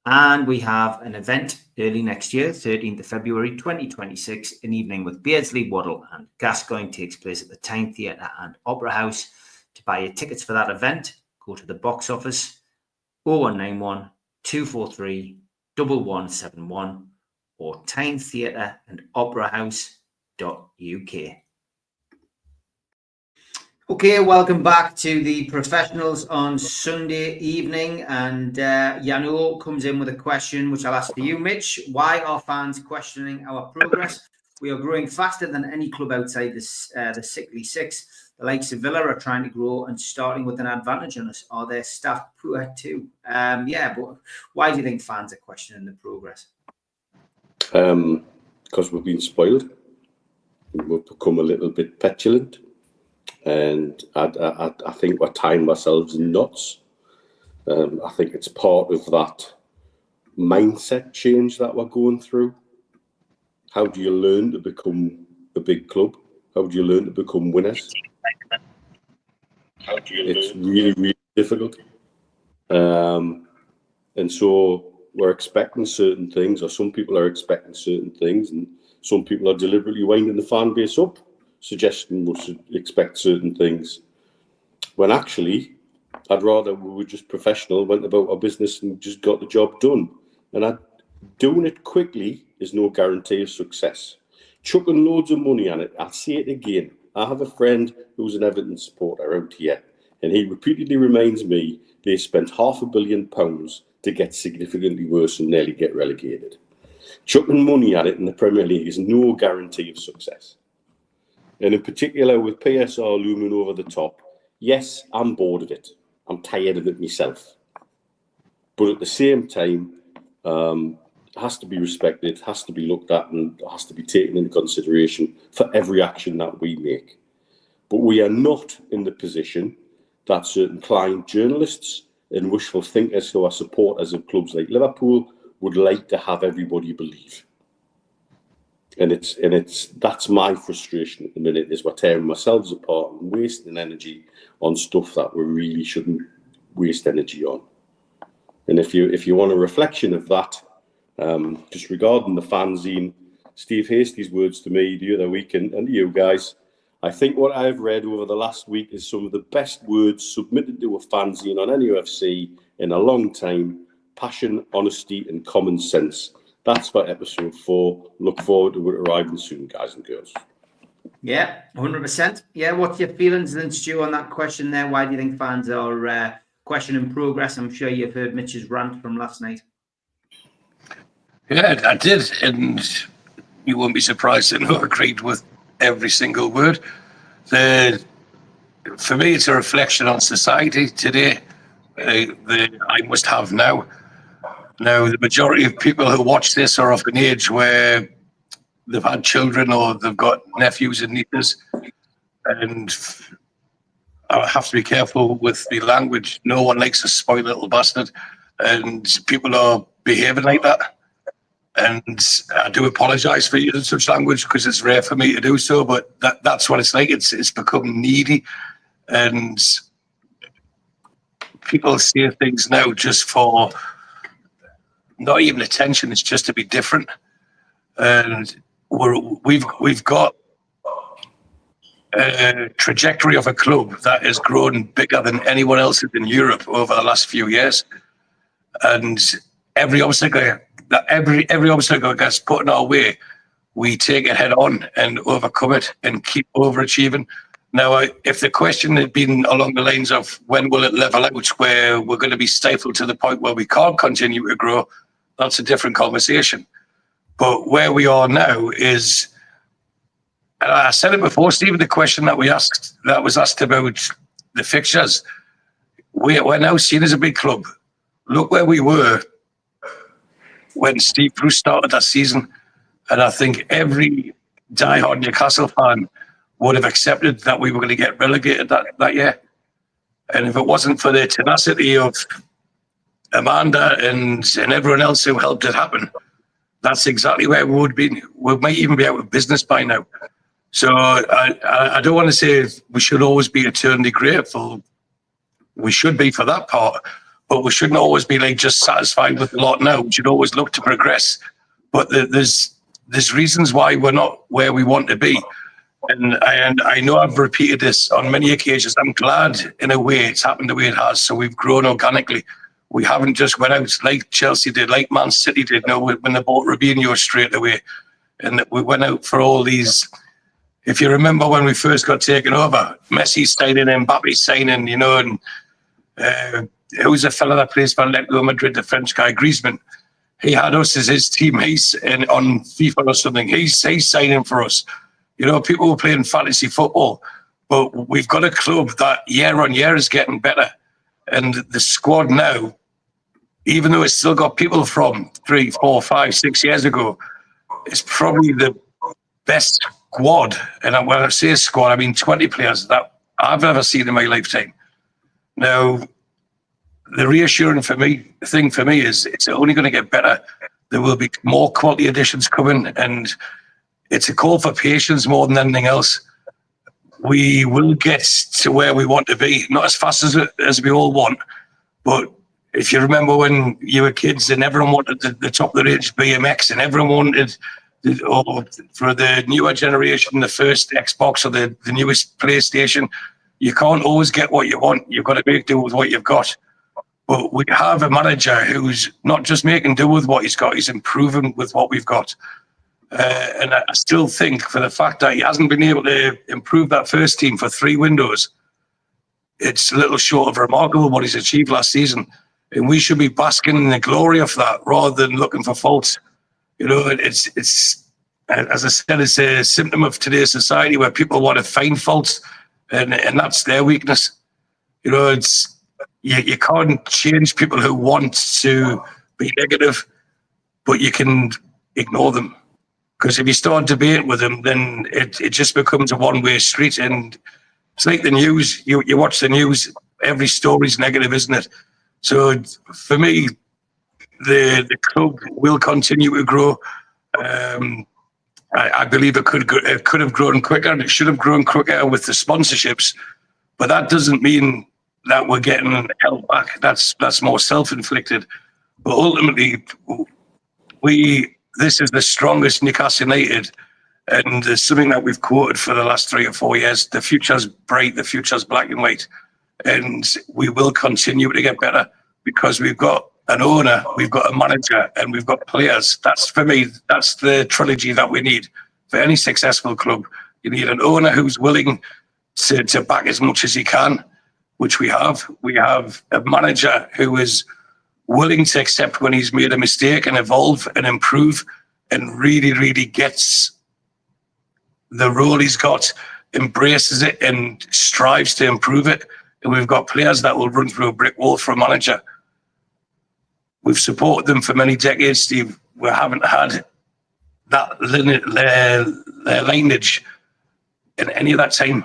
And we have an event early next year, 13th of February 2026, an evening with Beardsley, Waddle and Gascoigne takes place at the Tyne Theatre and Opera House. To buy your tickets for that event, go to the box office 0191 243 1171 or Tyne Theatre and Opera House.uk. Okay, welcome back to the Professionals on Sunday evening. And Yano comes in with a question, which I'll ask to you, Mitch. Why are fans questioning our progress? We are growing faster than any club outside this, the sickly six. The likes of Villa are trying to grow and starting with an advantage on us. Are their staff poor too? But why do you think fans are questioning the progress? Because we've been spoiled. We've become a little bit petulant. And I think we're tying ourselves in knots. I think it's part of that mindset change that we're going through. How do you learn to become a big club? How do you learn to become winners? It's really, really difficult. And so we're expecting certain things, or some people are expecting certain things, and some people are deliberately winding the fan base up, suggesting we should expect certain things, when actually I'd rather we were just professional, went about our business and just got the job done. And doing it quickly is no guarantee of success. Chucking loads of money on it, I'll say it again. I have a friend who's an Everton supporter out here, and he repeatedly reminds me they spent £500 million to get significantly worse and nearly get relegated. Chucking money at it in the Premier League is no guarantee of success. And in particular, with PSR looming over the top, yes, I'm bored of it. I'm tired of it myself. But at the same time, it has to be respected, has to be looked at, and has to be taken into consideration for every action that we make. But we are not in the position that certain client journalists and wishful thinkers who are supporters of clubs like Liverpool would like to have everybody believe. And that's my frustration at the minute, is we're tearing ourselves apart and wasting energy on stuff that we really shouldn't waste energy on. And if you want a reflection of that, just regarding the fanzine, Steve Hasty's words to me the other week, and to you guys, I think what I've read over the last week is some of the best words submitted to a fanzine on NUFC in a long time: passion, honesty, and common sense. That's for episode 4. Look forward to it arriving soon, guys and girls. Yeah, 100%. Yeah, what's your feelings then, Stu, on that question there? Why do you think fans are questioning progress? I'm sure you've heard Mitch's rant from last night. Yeah, I did, and you won't be surprised to know I agreed with every single word. For me, it's a reflection on society today. I must have now. Now, the majority of people who watch this are of an age where they've had children or they've got nephews and nieces, and I have to be careful with the language. No one likes a spoiled little bastard, and people are behaving like that. And I do apologise for using such language because it's rare for me to do so, but that's what it's like. It's become needy, and people say things now just for not even attention. It's just to be different, and we've got a trajectory of a club that has grown bigger than anyone else in Europe over the last few years, and every obstacle that gets put in our way, we take it head on and overcome it and keep overachieving. Now, if the question had been along the lines of when will it level out, where we're going to be stifled to the point where we can't continue to grow, that's a different conversation. But where we are now is, and I said it before, Stephen, the question that was asked about the fixtures, we're now seen as a big club. Look where we were when Steve Bruce started that season. And I think every diehard Newcastle fan would have accepted that we were going to get relegated that year. And if it wasn't for the tenacity of Amanda and everyone else who helped it happen, that's exactly where we would be. We might even be out of business by now. So I don't want to say we should always be eternally grateful. We should be for that part, but we shouldn't always be like just satisfied with a lot now. We should always look to progress. But there's reasons why we're not where we want to be. And I know I've repeated this on many occasions. I'm glad in a way it's happened the way it has. So we've grown organically. We haven't just went out like Chelsea did, like Man City did, when they bought Robinho straight away. And we went out for all these. If you remember when we first got taken over, Messi signing, Mbappe signing, and who's the fella that plays for Atletico Madrid, the French guy, Griezmann. He had us as his team. He's on FIFA or something. He's signing for us. People were playing fantasy football, but we've got a club that year on year is getting better. And the squad now, even though it's still got people from 3, 4, 5, 6 years ago, is probably the best squad. And when I say squad, I mean 20 players that I've ever seen in my lifetime. Now, the reassuring thing for me is it's only going to get better. There will be more quality additions coming, and it's a call for patience more than anything else. We will get to where we want to be, not as fast as we all want, but if you remember when you were kids and everyone wanted the top of the range BMX, and everyone wanted, or for the newer generation, the first Xbox or the newest PlayStation, you can't always get what you want. You've got to make do with what you've got. But we have a manager who's not just making do with what he's got, he's improving with what we've got. And I still think, for the fact that he hasn't been able to improve that first team for 3 windows, it's a little short of remarkable what he's achieved last season. And we should be basking in the glory of that rather than looking for faults. It's as I said, it's a symptom of today's society where people want to find faults, and that's their weakness. You can't change people who want to be negative, but you can ignore them. Because if you start debating with them, then it just becomes a one-way street. And it's like the news. You watch the news, every story's negative, isn't it? So for me, the club will continue to grow. I believe it could have grown quicker, and it should have grown quicker with the sponsorships. But that doesn't mean that we're getting held back. That's more self-inflicted. But ultimately, this is the strongest Newcastle United, and there's something that we've quoted for the last 3 or 4 years. The future's bright, the future's black and white, and we will continue to get better because we've got an owner, we've got a manager, and we've got players. That's, for me, that's the trilogy that we need for any successful club. You need an owner who's willing to back as much as he can, which we have. We have a manager who is willing to accept when he's made a mistake and evolve and improve, and really, really gets the role he's got, embraces it and strives to improve it. And we've got players that will run through a brick wall for a manager. We've supported them for many decades, Steve. We haven't had that lineage in any of that time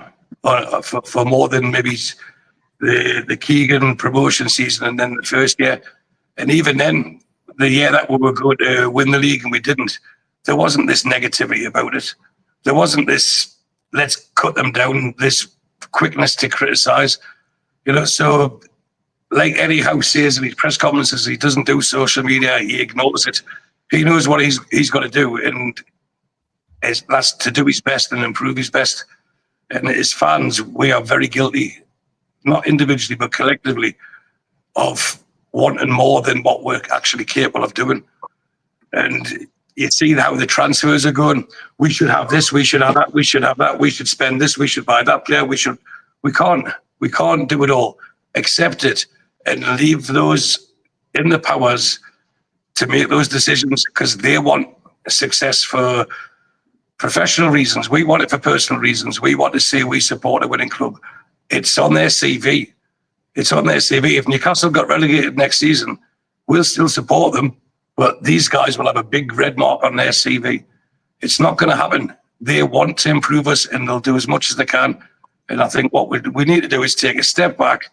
for more than maybe the Keegan promotion season and then the first year. And even then, the year that we were going to win the league and we didn't, there wasn't this negativity about it. There wasn't this, let's cut them down, this quickness to criticise. So like Eddie Howe says in his press conferences, he doesn't do social media, he ignores it. He knows what he's got to do, and that's to do his best and improve his best. And as fans, we are very guilty, not individually, but collectively, of wanting more than what we're actually capable of doing. And you see how the transfers are going. We should have this, we should have that, we should have that, we should spend this, we should buy that player, we can't do it all. Accept it and leave those in the powers to make those decisions, because they want success for professional reasons. We want it for personal reasons. We want to say we support a winning club. It's on their CV. It's on their CV. If Newcastle got relegated next season, we'll still support them, but these guys will have a big red mark on their CV. It's not going to happen. They want to improve us, and they'll do as much as they can. And I think what we need to do is take a step back,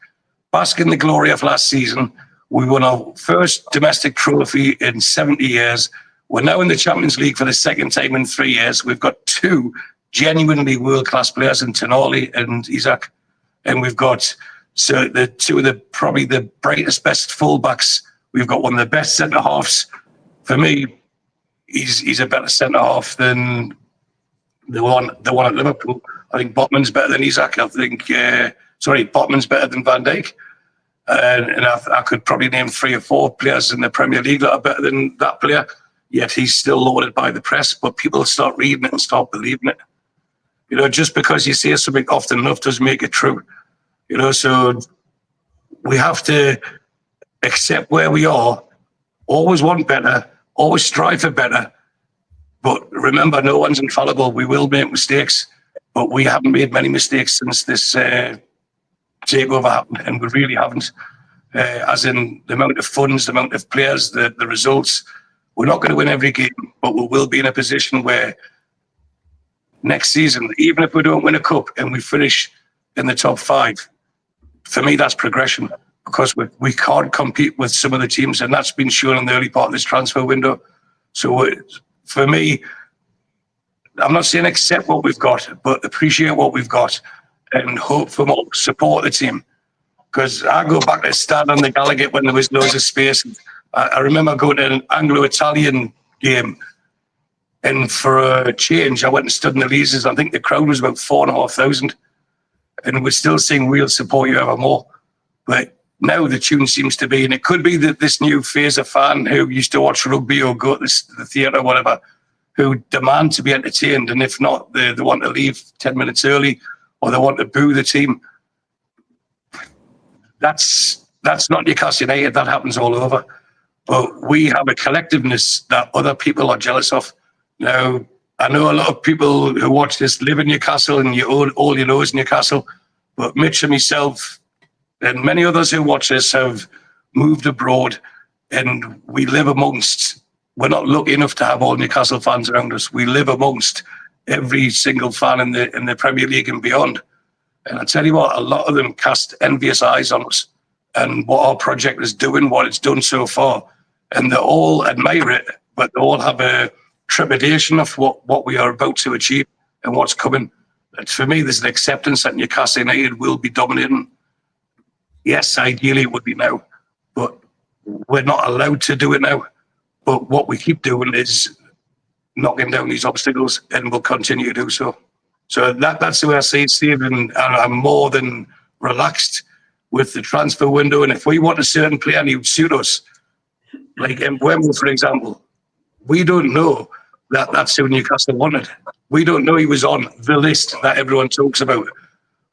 bask in the glory of last season. We won our first domestic trophy in 70 years. We're now in the Champions League for the second time in 3 years. We've got two genuinely world-class players in Tonali and Isak. And we've got the two of the probably the brightest, best fullbacks. We've got one of the best centre-halves. For me, he's a better centre-half than the one at Liverpool. I think Botman's better than Isak. I think, Botman's better than Van Dijk. And I could probably name 3 or 4 players in the Premier League that are better than that player. Yet he's still lauded by the press. But people start reading it and start believing it. Just because you say something often enough doesn't make it true. So we have to accept where we are, always want better, always strive for better. But remember, no one's infallible. We will make mistakes, but we haven't made many mistakes since this takeover happened, and we really haven't. As in the amount of funds, the amount of players, the results. We're not going to win every game, but we will be in a position where next season, even if we don't win a cup and we finish in the top 5, for me, that's progression, because we can't compete with some of the teams, and that's been shown in the early part of this transfer window. So for me, I'm not saying accept what we've got, but appreciate what we've got and hope for more, support the team. Because I go back to stand on the Gallagher when there was loads of space. I remember going to an Anglo-Italian game, and for a change, I went and stood in the Leazes. I think the crowd was about 4,500, and we're still saying we'll support you ever more. But now the tune seems to be, and it could be that this new phase of fan who used to watch rugby or go to the theatre or whatever, who demand to be entertained, and if not, they want to leave 10 minutes early, or they want to boo the team. That's not Newcastle United. That happens all over. But we have a collectiveness that other people are jealous of. Now, I know a lot of people who watch this live in Newcastle, and all you know is Newcastle. But Mitch and myself and many others who watch this have moved abroad, and we live amongst, we're not lucky enough to have all Newcastle fans around us. We live amongst every single fan in the Premier League and beyond. And I tell you what, a lot of them cast envious eyes on us and what our project is doing, what it's done so far. And they all admire it, but they all have a trepidation of what we are about to achieve and what's coming. And for me, there's an acceptance that Newcastle United will be dominating. Yes, ideally it would be now, but we're not allowed to do it now. But what we keep doing is knocking down these obstacles, and we'll continue to do so. So that's the way I see it, Steve, and I'm more than relaxed with the transfer window. And if we want a certain player and he would suit us, like Wembley, for example, we don't know that that's who Newcastle wanted. We don't know he was on the list that everyone talks about.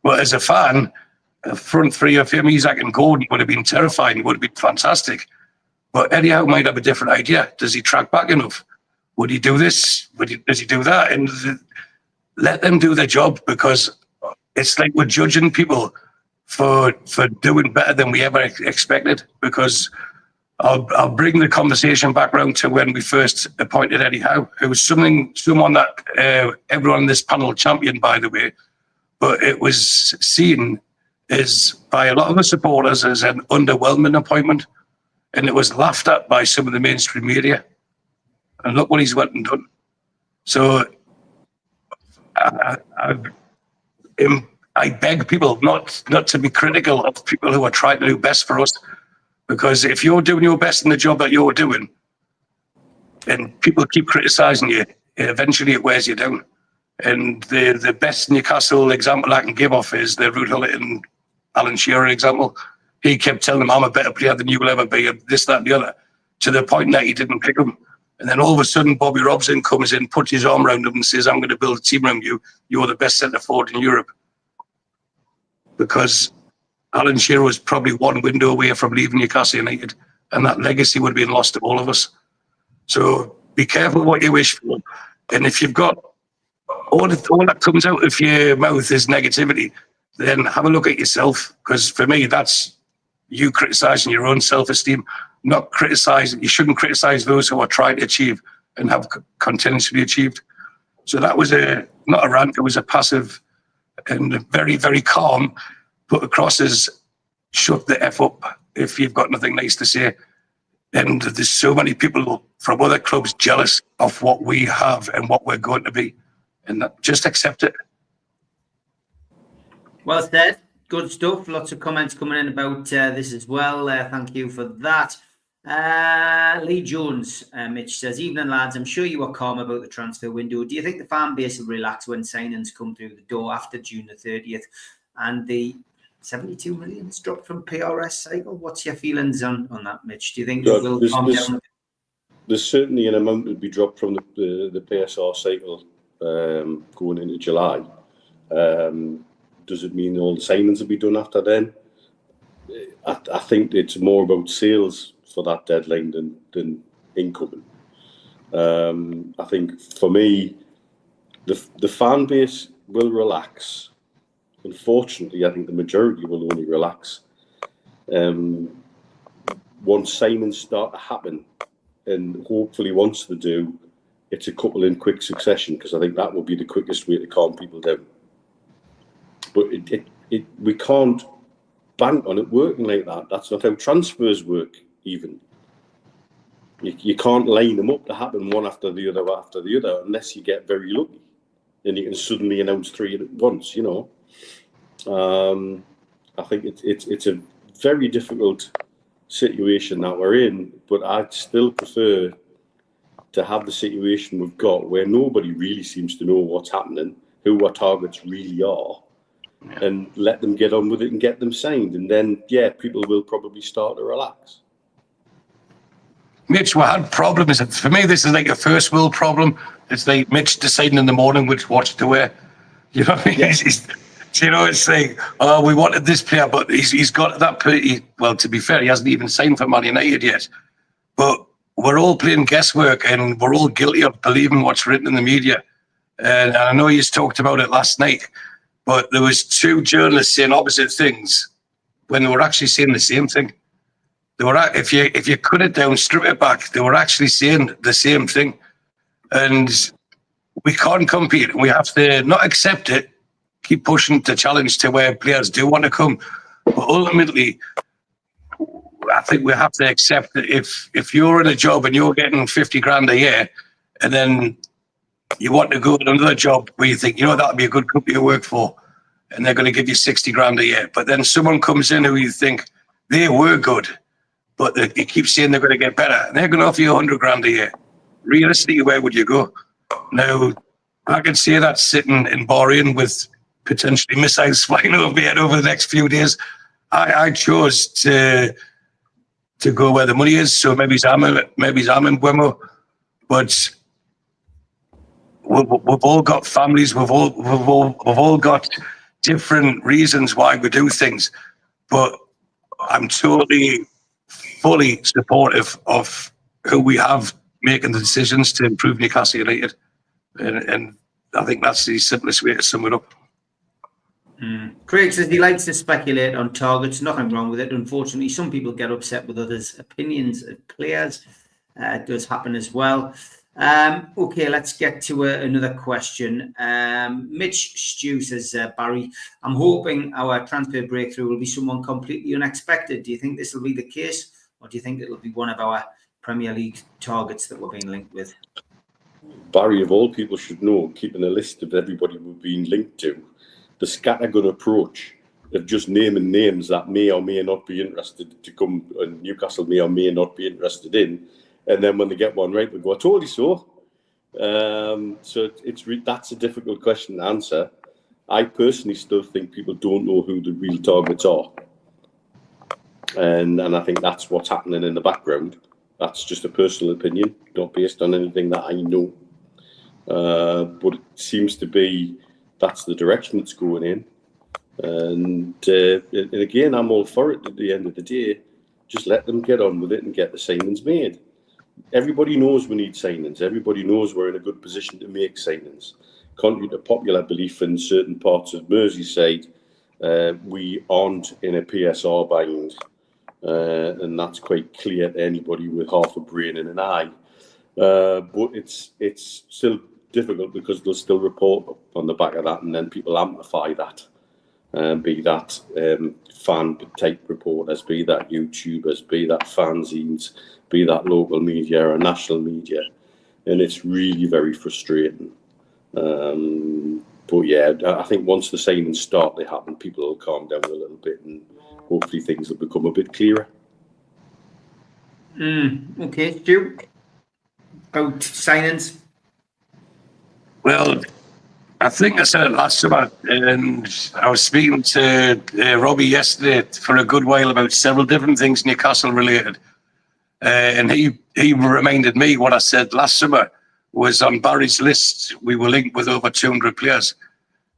But as a fan, a front three of him, Isak and Gordon, would have been terrifying, would have been fantastic. But Eddie Howe might have a different idea. Does he track back enough? Would he do this? Does he do that? And let them do their job, because it's like we're judging people for doing better than we ever expected. Because I'll bring the conversation back round to when we first appointed Eddie Howe, who was someone that everyone in this panel championed, by the way, but it was seen as by a lot of the supporters as an underwhelming appointment, and it was laughed at by some of the mainstream media. And look what he's went and done. So I beg people not to be critical of people who are trying to do best for us, because if you're doing your best in the job that you're doing, and people keep criticising you, eventually it wears you down. And the best Newcastle example I can give off is the Ruud Gullit and Alan Shearer example. He kept telling them, I'm a better player than you will ever be, and this, that, and the other, to the point that he didn't pick him. And then all of a sudden, Bobby Robson comes in, puts his arm around him and says, I'm going to build a team around you. You're the best centre forward in Europe. Because Alan Shearer was probably one window away from leaving Newcastle United, and that legacy would have been lost to all of us. So be careful what you wish for. And if you've got all that comes out of your mouth is negativity, then have a look at yourself. Because for me, that's you criticising your own self-esteem, not criticising. You shouldn't criticise those who are trying to achieve and have continuously achieved. So that was not a rant, it was a passive and very, very calm, put across as shut the F up if you've got nothing nice to say. And there's so many people from other clubs jealous of what we have and what we're going to be. And just accept it. Well said. Good stuff. Lots of comments coming in about this as well. Thank you for that. Lee Jones, Mitch says, evening lads, I'm sure you are calm about the transfer window. Do you think the fan base will relax when signings come through the door after June the 30th and the 72 million's dropped from PRS cycle? What's your feelings on that, Mitch? Do you think it will calm down? There's certainly an amount that will be dropped from the PSR cycle going into July. Does it mean all the signings will be done after then? I think it's more about sales for that deadline than incoming. I think for me, the fan base will relax. Unfortunately, I think the majority will only relax once signings start to happen, and hopefully once they do, it's a couple in quick succession, because I think that will be the quickest way to calm people down. But we can't bank on it working like that. That's not how transfers work, even. You can't line them up to happen one after the other unless you get very lucky. And you can suddenly announce 3 at once, you know. I think it's a very difficult situation that we're in, but I'd still prefer to have the situation we've got where nobody really seems to know what's happening, who our targets really are, and let them get on with it and get them signed. And then, yeah, people will probably start to relax. Mitch, we had problems. For me, this is like a first world problem. It's like Mitch deciding in the morning which watch to wear. You know what I mean? Yeah. It's like, oh, we wanted this player, but he's got that pretty. Well, to be fair, he hasn't even signed for Man United yet. But we're all playing guesswork, and we're all guilty of believing what's written in the media. And I know you talked about it last night, but there was 2 journalists saying opposite things when they were actually saying the same thing. They were, if you cut it down, strip it back, they were actually saying the same thing. And we can't compete. We have to not accept it, keep pushing the challenge to where players do want to come. But ultimately, I think we have to accept that if you're in a job and you're getting 50 grand a year, and then you want to go to another job where you think, that would be a good company to work for, and they're going to give you 60 grand a year. But then someone comes in who you think they were good, but they keep saying they're going to get better, and they're going to offer you 100 grand a year. Realistically, where would you go? Now, I can say that sitting in Bahrain with potentially missiles flying over my head over the next few days, I chose to go where the money is. So maybe I'm in Buemo, but we've all got families. We've all got different reasons why we do things. But I'm totally, fully supportive of who we have making the decisions to improve Newcastle United, and I think that's the simplest way to sum it up. Craig says he likes to speculate on targets. Nothing wrong with it. Unfortunately, some people get upset with others' opinions of players. It does happen as well. Okay, let's get to another question. Mitch Stew says, Barry, I'm hoping our transfer breakthrough will be someone completely unexpected. Do you think this will be the case, or do you think it'll be one of our Premier League targets that we're being linked with? Barry, of all people, should know, keeping a list of everybody we're being linked to. The scattergun approach of just naming names that may or may not be interested to come, and Newcastle may or may not be interested in, and then when they get one right, they go, I told you so. So that's a difficult question to answer. I personally still think people don't know who the real targets are. And I think that's what's happening in the background. That's just a personal opinion, not based on anything that I know. But it seems to be that's the direction it's going in. And again, I'm all for it at the end of the day. Just let them get on with it and get the signings made. Everybody knows we need signings. Everybody knows we're in a good position to make signings. Contrary to popular belief in certain parts of Merseyside, we aren't in a PSR bind. And that's quite clear to anybody with half a brain and an eye. But it's still difficult because they'll still report on the back of that, and then people amplify that. Be that fan type reporters, be that YouTubers, be that fanzines, be that local media or national media, and it's really very frustrating. But yeah, I think once the signings start, they happen, people will calm down a little bit, and hopefully things will become a bit clearer. Okay, Stu, about signings. Well, I think I said it last summer, and I was speaking to Robbie yesterday for a good while about several different things Newcastle related. And he reminded me what I said last summer was on Barry's list, we were linked with over 200 players.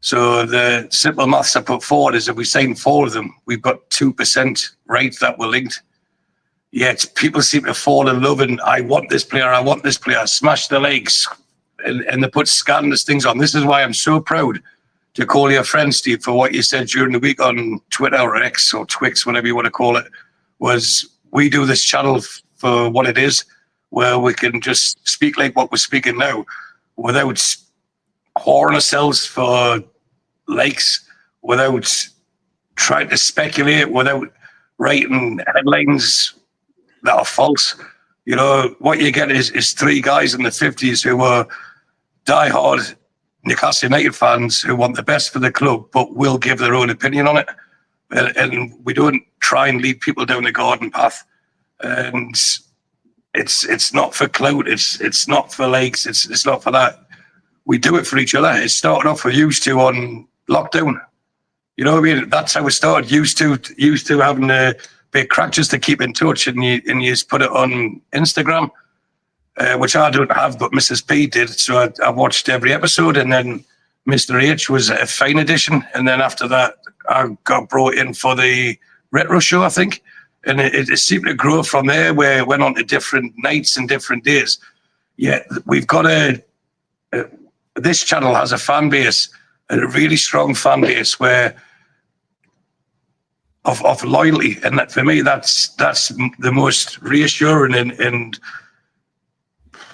So the simple maths I put forward is if we sign 4 of them, we've got 2% right that we're linked. Yet people seem to fall in love and I want this player, smash the legs, and they put scandalous things on. This is why I'm so proud to call you a friend, Steve, for what you said during the week on Twitter or X or Twix, whatever you want to call it, was we do this channel for what it is, where we can just speak like what we're speaking now without whoring ourselves for likes, without trying to speculate, without writing headlines that are false. You know, what you get is 3 guys in the 50s who were diehard Newcastle United fans who want the best for the club, but will give their own opinion on it. And we don't try and lead people down the garden path. And it's not for clout. It's not for likes. It's not for that. We do it for each other. It started off with used to on lockdown. You know what I mean? That's how it started. Used to having a big crack just to keep in touch, and you just put it on Instagram. Which I don't have, but Mrs. P did. So I watched every episode, and then Mr. H was a fine edition. And then after that, I got brought in for the retro show, I think. And it seemed to grow from there, where it went on to different nights and different days. Yeah, we've got this channel has a fan base, a really strong fan base where of loyalty. And that, for me, that's the most reassuring and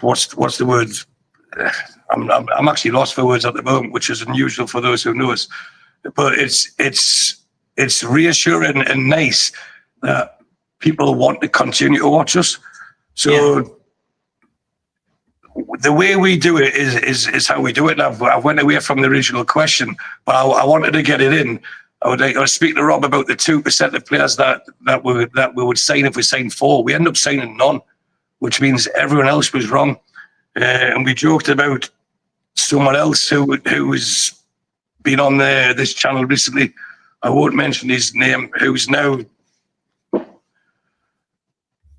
what's the word? I'm actually lost for words at the moment, which is unusual for those who know us. But it's reassuring and nice that people want to continue to watch us. So the way we do it is how we do it. And I went away from the original question, but I wanted to get it in. I would speak to Rob about the 2% of players that we would sign if we signed 4. We end up signing none, which means everyone else was wrong. And we joked about someone else who's been on this channel recently. I won't mention his name, who's now,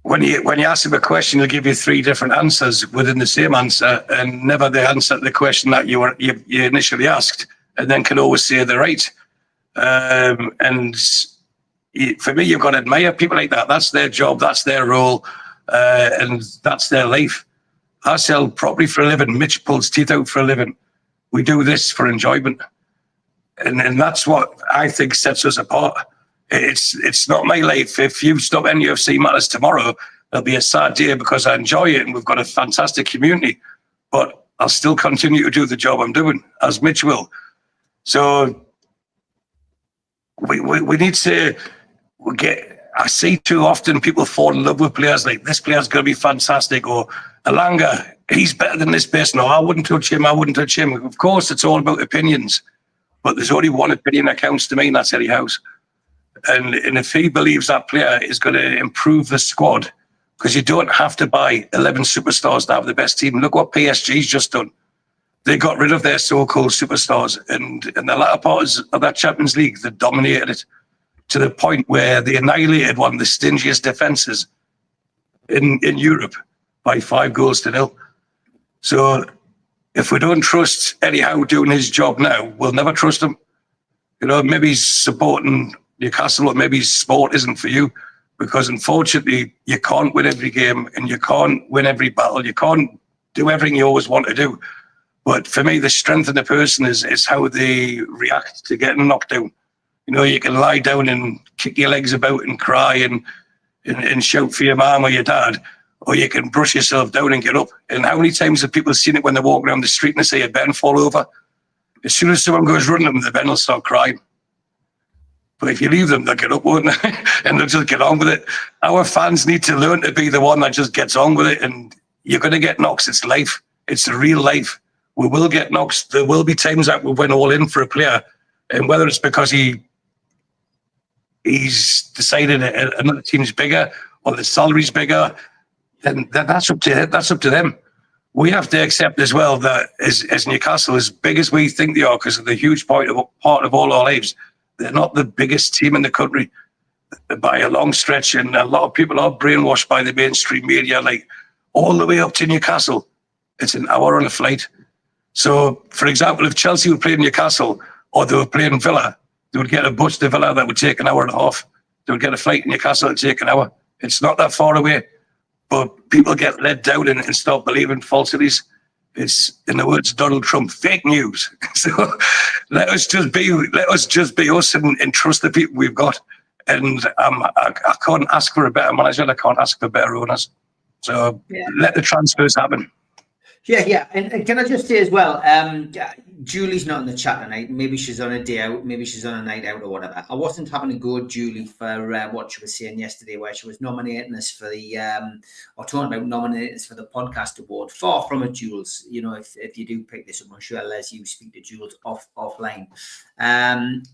when you ask him a question, he'll give you 3 different answers within the same answer, and never the answer to the question that you initially asked, and then can always say they're right. And for me, you've got to admire people like that. That's their job, that's their role. And that's their life. I sell property for a living. Mitch pulls teeth out for a living. We do this for enjoyment. And that's what I think sets us apart. It's not my life. If you stop NUFC Matters tomorrow, there'll be a sad day because I enjoy it and we've got a fantastic community. But I'll still continue to do the job I'm doing, as Mitch will. So we need to get... I see too often people fall in love with players like this player's going to be fantastic, or Alanga, he's better than this person, or I wouldn't touch him. Of course, it's all about opinions, but there's only one opinion that counts to me, and that's Eddie House. And if he believes that player is going to improve the squad, because you don't have to buy 11 superstars to have the best team. Look what PSG's just done. They got rid of their so-called superstars, and in the latter parts of that Champions League, they dominated it, to the point where they annihilated one of the stingiest defences in Europe by 5-0. So if we don't trust Eddie Howe doing his job now, we'll never trust him. You know, maybe he's supporting Newcastle, or maybe sport isn't for you, because unfortunately you can't win every game and you can't win every battle. You can't do everything you always want to do. But for me, the strength of the person is how they react to getting knocked down. You know, you can lie down and kick your legs about and cry and shout for your mum or your dad, or you can brush yourself down and get up. And how many times have people seen it when they walk around the street and they see a Ben fall over? As soon as someone goes running them, the Ben will start crying. But if you leave them, they'll get up, won't they? And they'll just get on with it. Our fans need to learn to be the one that just gets on with it. And you're going to get knocks. It's life. It's real life. We will get knocks. There will be times that we went all in for a player. And whether it's because he's decided another team's bigger or the salary's bigger, then that's up to them. We have to accept as well that as Newcastle, as big as we think they are, because of the huge part of all our lives, they're not the biggest team in the country by a long stretch. And a lot of people are brainwashed by the mainstream media, like all the way up to Newcastle. It's an hour on a flight. So, for example, if Chelsea were playing Newcastle or they were playing Villa, they would get a bus to Villa that would take an hour and a half. They would get a flight in Newcastle that would take an hour. It's not that far away. But people get led down and start believing falsities. It's, in the words of Donald Trump, fake news. So let us just be us and trust the people we've got. And I can't ask for a better manager. I can't ask for better owners. So let the transfers happen. Yeah. And can I just say as well, Julie's not in the chat tonight. Maybe she's on a day out. Maybe she's on a night out or whatever. I wasn't having a go at Julie for what she was saying yesterday, where she was nominating us for the, or talking about nominating us for the podcast award. Far from it, Jules. You know, if you do pick this up, I'm sure I'll let you speak to Jules offline.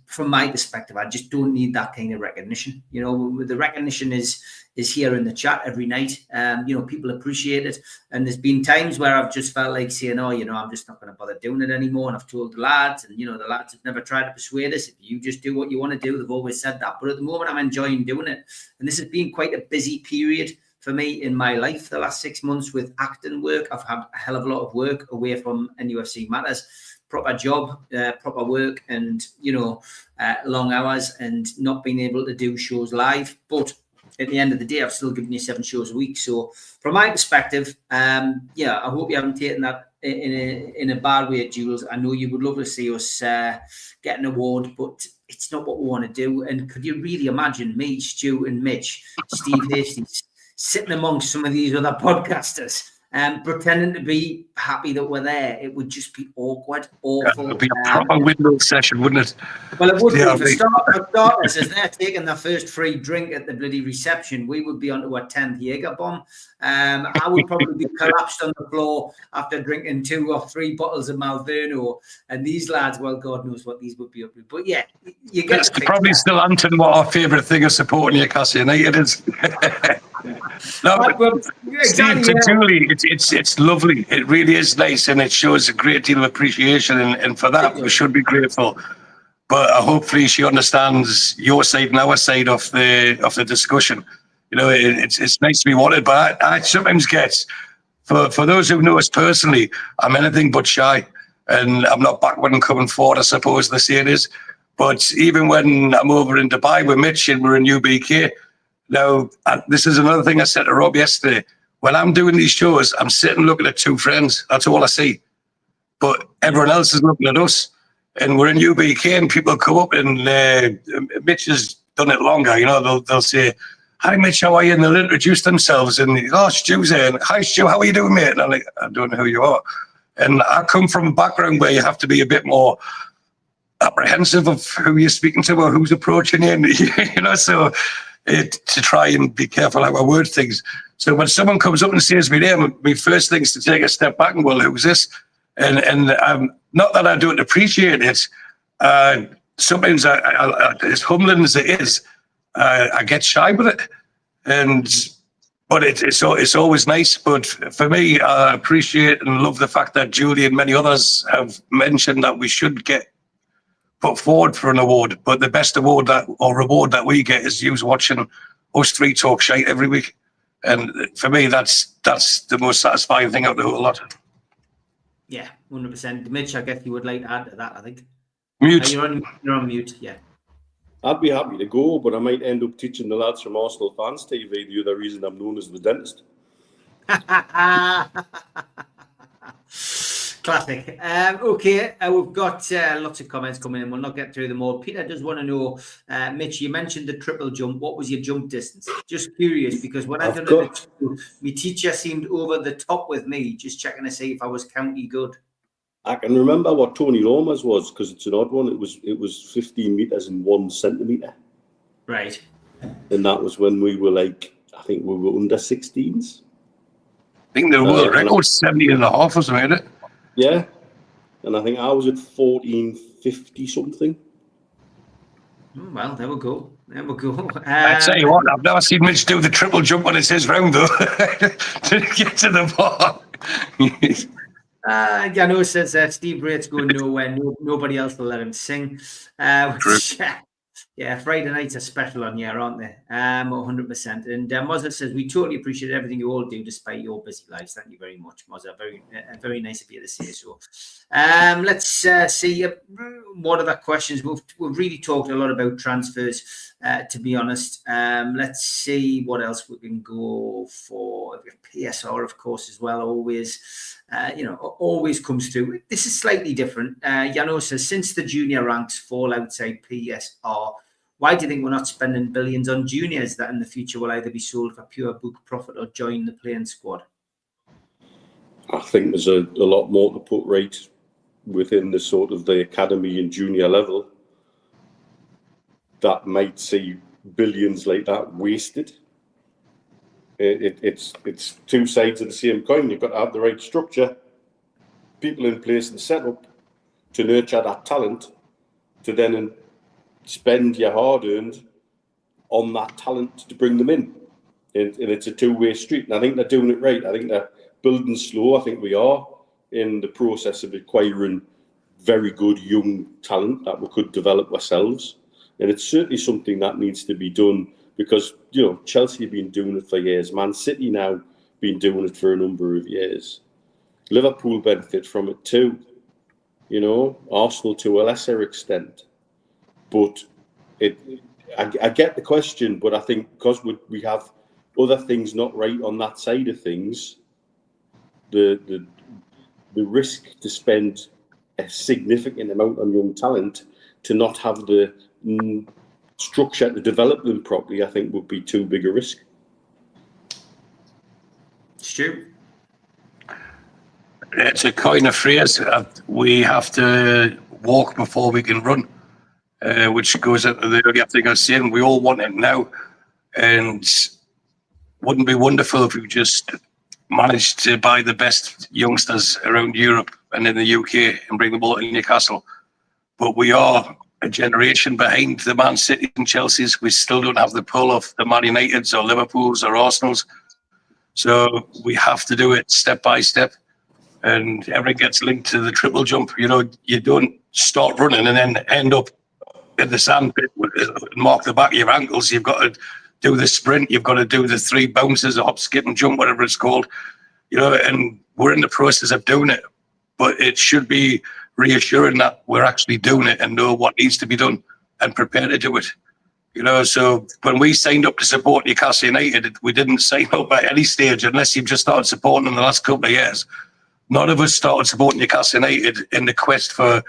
From my perspective, I just don't need that kind of recognition. You know, the recognition is here in the chat every night. You know, people appreciate it. And there's been times where I've just felt like saying, oh, you know, I'm just not going to bother doing it anymore. And I've told the lads, and, you know, the lads have never tried to persuade us. If you just do what you want to do, they've always said that. But at the moment, I'm enjoying doing it. And this has been quite a busy period for me in my life, the last 6 months with acting work. I've had a hell of a lot of work away from NUFC Matters. Proper job, proper work, and, you know, long hours, and not being able to do shows live. But at the end of the day, I've still given you 7 shows a week. So from my perspective, I hope you haven't taken that in a bad way, Jules. I know you would love to see us get an award, but it's not what we want to do. And could you really imagine me, Stu and Mitch, Steve Hastings, sitting amongst some of these other podcasters pretending to be happy that we're there? It would just be awkward, awful. It would be a proper window session, wouldn't it? Well, it would be. For starters, as they're taking their first free drink at the bloody reception, we would be onto a 10th Jaeger bomb. I would probably be collapsed on the floor after drinking 2 or 3 bottles of Malverno. And these lads, well, God knows what these would be up to. But yeah, you get it's probably still answering what our favourite thing of supporting Newcastle United is. No, but exactly, Steve, to Julie, it's lovely. It really is nice, and it shows a great deal of appreciation, and for that we should be grateful. But hopefully she understands your side and our side of the discussion. You know, it's nice to be wanted, but I sometimes get, for those who know us personally, I'm anything but shy, and I'm not backward and coming forward, I suppose the saying is. But even when I'm over in Dubai with Mitch and we're in UBK, now, this is another thing I said to Rob yesterday. When I'm doing these shows, I'm sitting looking at 2 friends. That's all I see. But everyone else is looking at us. And we're in UBK and people come up and Mitch has done it longer. You know, they'll say, hi, Mitch, how are you? And they'll introduce themselves. And, oh, Stu's here. And, hi, Stu, how are you doing, mate? And I'm like, I don't know who you are. And I come from a background where you have to be a bit more apprehensive of who you're speaking to or who's approaching you. And, you know, so... to try and be careful how I word things. So when someone comes up and says my name, my first thing is to take a step back and, well, who's this? And not that I don't appreciate it. Sometimes, as humbling as it is, I get shy with it. But it's always nice. But for me, I appreciate and love the fact that Julie and many others have mentioned that we should get put forward for an award, but the best award reward that we get is you watching us 3 talk shite every week. And for me, that's the most satisfying thing out of the whole lot. Yeah, 100%. Mitch, I guess you would like to add to that, I think. Mute. You're on mute, yeah. I'd be happy to go, but I might end up teaching the lads from Arsenal Fans TV the other reason I'm known as the dentist. Classic. Okay, we've got lots of comments coming in. We'll not get through them all. Peter does want to know, Mitch, you mentioned the triple jump. What was your jump distance? Just curious, because when I done it at school, my teacher seemed over the top with me, just checking to see if I was county good. I can remember what Tony Loma's was, because it's an odd one. It was 15 metres and 1 centimetre. Right. And that was when we were like, I think we were under 16s. I think the world record 70 and a half or something, isn't it? Yeah. And I think I was at 1450 something. Well, there we go. There we go. I tell you what, I've never seen Mitch do the triple jump when it's his round, though, to get to the bar. Jano says Steve Brait's going nowhere. Nobody else will let him sing. Which, yeah, Friday nights are special on here, aren't they? 100%. And Mozza says, we totally appreciate everything you all do despite your busy lives. Thank you very much, Mozza. Very nice of you to say so. Let's see what other questions. We've really talked a lot about transfers, to be honest. Let's see what else we can go for. PSR, of course, as well, always. Always comes through. This is slightly different. Jano says, since the junior ranks fall outside PSR, why do you think we're not spending billions on juniors that in the future will either be sold for pure book profit or join the playing squad? I think there's a lot more to put right within the sort of the academy and junior level that might see billions like that wasted. It's two sides of the same coin. You've got to have the right structure, people in place and set up to nurture that talent, to then spend your hard-earned on that talent to bring them in. And it's a two-way street. And I think they're doing it right. I think they're building slow. I think we are in the process of acquiring very good young talent that we could develop ourselves. And it's certainly something that needs to be done because, Chelsea have been doing it for years. Man City now been doing it for a number of years. Liverpool benefit from it too. Arsenal to a lesser extent. But I get the question, but I think because we have other things not right on that side of things, the risk to spend a significant amount on young talent to not have the structure to develop them properly, I think would be too big a risk. Stu? It's a kind of phrase. We have to walk before we can run. Which goes into the earlier thing I was saying, we all want it now. And wouldn't it be wonderful if we just managed to buy the best youngsters around Europe and in the UK and bring them all to Newcastle? But we are a generation behind the Man City and Chelsea's. We still don't have the pull of the Man Uniteds or Liverpools or Arsenals. So we have to do it step by step. And everything gets linked to the triple jump. You don't start running and then end up in the sand pit, mark the back of your ankles. You've got to do the sprint. You've got to do the 3 bounces, hop, skip, and jump, whatever it's called. And we're in the process of doing it. But it should be reassuring that we're actually doing it and know what needs to be done and prepare to do it. So when we signed up to support Newcastle United, we didn't sign up at any stage unless you've just started supporting them the last couple of years. None of us started supporting Newcastle United in the quest for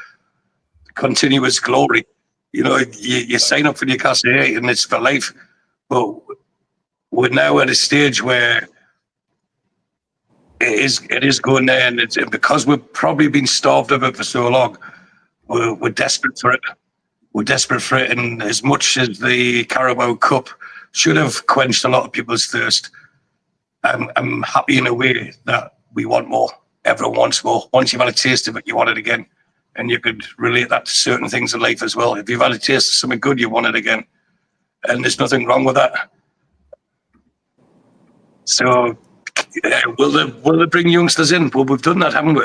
continuous glory. You sign up for Newcastle United and it's for life. But we're now at a stage where it is going there, and it's because we've probably been starved of it for so long. We're desperate for it. We're desperate for it, and as much as the Carabao Cup should have quenched a lot of people's thirst, I'm happy in a way that we want more. Everyone wants more. Once you've had a taste of it, you want it again. And you could relate that to certain things in life as well. If you've had a taste of something good, you want it again. And there's nothing wrong with that. So will they bring youngsters in? Well, we've done that, haven't we?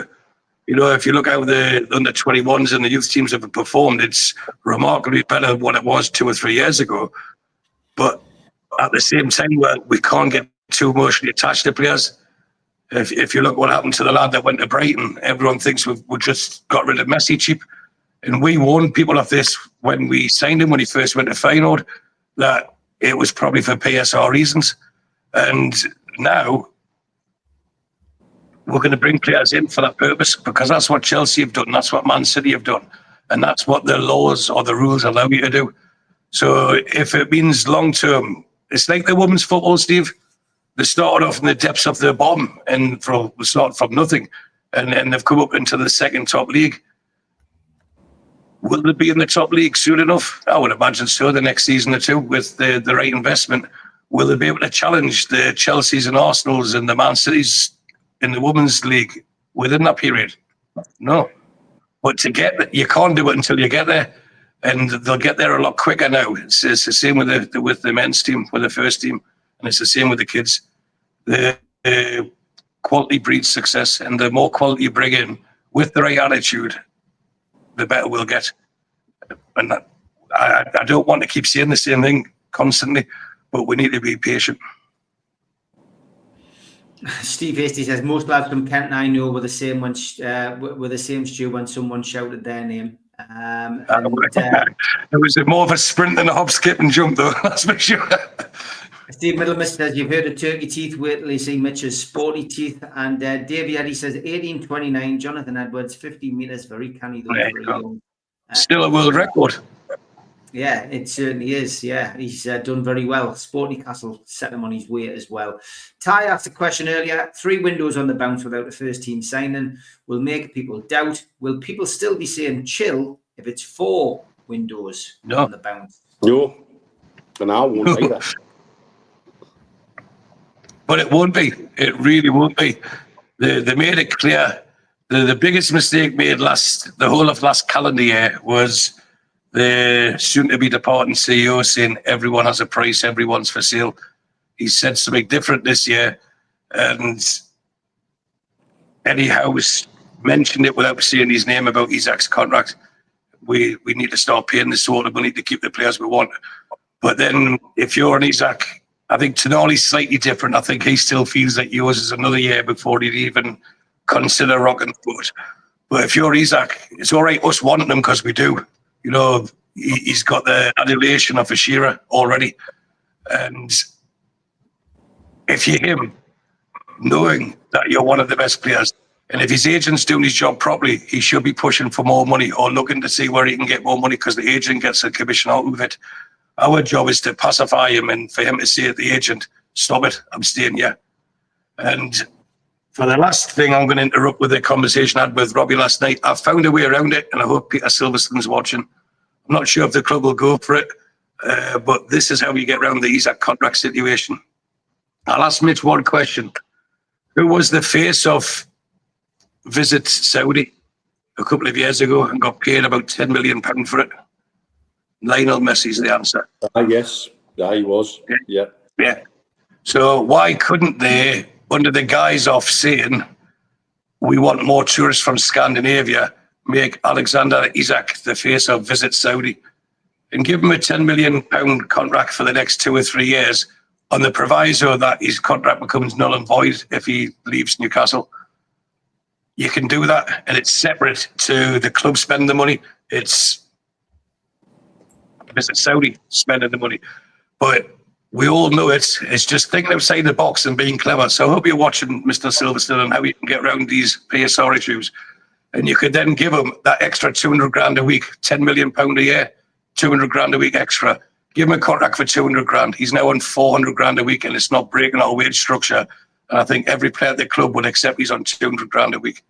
If you look how the under-21s and the youth teams have performed, it's remarkably better than what it was 2 or 3 years ago. But at the same time, we can't get too emotionally attached to players. If you look what happened to the lad that went to Brighton, everyone thinks we just got rid of Messi cheap. And we warned people of this when we signed him, when he first went to Feyenoord, that it was probably for PSR reasons. And now we're going to bring players in for that purpose, because that's what Chelsea have done. That's what Man City have done. And that's what the laws or the rules allow you to do. So if it means long-term, it's like the women's football, Steve. They started off in the depths of the bottom and started from nothing. And then they've come up into the second top league. Will they be in the top league soon enough? I would imagine so, the next season or two, with the right investment. Will they be able to challenge the Chelseas and Arsenals and the Man Cities in the women's league within that period? No. But to get there, you can't do it until you get there. And they'll get there a lot quicker now. It's the same with the men's team, with the first team. And it's the same with the kids. The quality breeds success, and the more quality you bring in with the right attitude, the better we'll get. And I don't want to keep saying the same thing constantly, but we need to be patient. Steve Hasty says most lads from Kent I know were the same stew when someone shouted their name. It was more of a sprint than a hop, skip, and jump, though. That's for sure. Steve Middleman says you've heard of turkey teeth. Wait till you see Mitch's sporty teeth. And Davey Eddy says 18:29. Jonathan Edwards, 50 meters, very canny though. Very young. Still a world record. Yeah, it certainly is. Yeah, he's done very well. Sporty Castle set him on his way as well. Ty asked a question earlier. 3 windows on the bounce without a first team signing will make people doubt. Will people still be saying chill if it's 4 windows on the bounce? No, and I won't say that. But it won't be. It really won't be. They made it clear. The biggest mistake made the whole of last calendar year was the soon-to-be departing CEO saying everyone has a price, everyone's for sale. He said something different this year, and Eddie House mentioned it without saying his name about Isaac's contract. We need to start paying the sort of money to keep the players we want. But then if you're an Isaac, I think Tonali's slightly different. I think he still feels that yours is another year before he'd even consider rocking the boat. But if you're Isaac, it's all right us wanting him because we do. You know, he's got the adulation of a Shearer already. And if you're him, knowing that you're one of the best players, and if his agent's doing his job properly, he should be pushing for more money or looking to see where he can get more money because the agent gets a commission out of it. Our job is to pacify him and for him to say to the agent, stop it, I'm staying here. And for the last thing, I'm going to interrupt with the conversation I had with Robbie last night. I found a way around it, and I hope Peter Silverstone's watching. I'm not sure if the club will go for it, but this is how you get around the Isaac contract situation. I'll ask Mitch one question. Who was the face of Visit Saudi a couple of years ago and got paid about £10 million for it? Lionel Messi's the answer. Yes. Yeah, he was. Yeah. So why couldn't they, under the guise of saying we want more tourists from Scandinavia, make Alexander Isak the face of Visit Saudi and give him a £10 million contract for the next 2 or 3 years on the proviso that his contract becomes null and void if he leaves Newcastle? You can do that, and it's separate to the club spending the money. It's Visit Saudi spending the money. But we all know it's just thinking outside the box and being clever. So I hope you're watching, Mr. Silverstone, and how you can get around these PSR issues. And you could then give him that extra 200 grand a week, £10 million a year, 200 grand a week extra. Give him a contract for 200 grand. He's now on 400 grand a week, and it's not breaking our wage structure. And I think every player at the club would accept he's on 200 grand a week.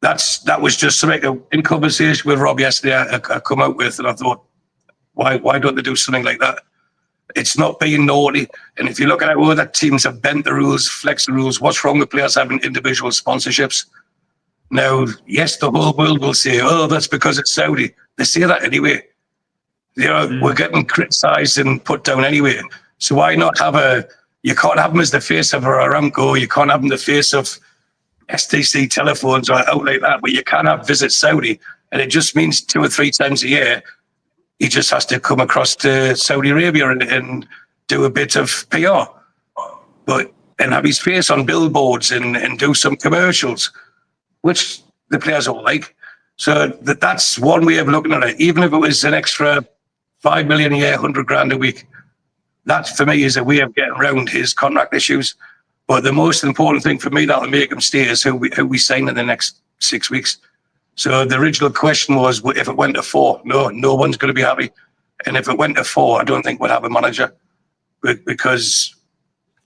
That was just something in conversation with Rob yesterday I come out with, and I thought, why don't they do something like that? It's not being naughty. And if you look at how other teams have bent the rules, flexed the rules, what's wrong with players having individual sponsorships? Now, yes, the whole world will say, oh, that's because it's Saudi. They say that anyway. You know, we're getting criticised and put down anyway. So why not you can't have them as the face of Aramco, you can't have them the face of STC telephones or out like that, but you can have Visit Saudi, and it just means 2 or 3 times a year he just has to come across to Saudi Arabia and do a bit of PR. But and have his face on billboards and do some commercials, which the players all like. So that's one way of looking at it. Even if it was an extra 5 million a year, 100 grand a week, that for me is a way of getting around his contract issues. But the most important thing for me that'll make him stay is who we sign in the next 6 weeks. So the original question was, if it went to 4, no one's going to be happy. And if it went to 4, I don't think we'll have a manager, because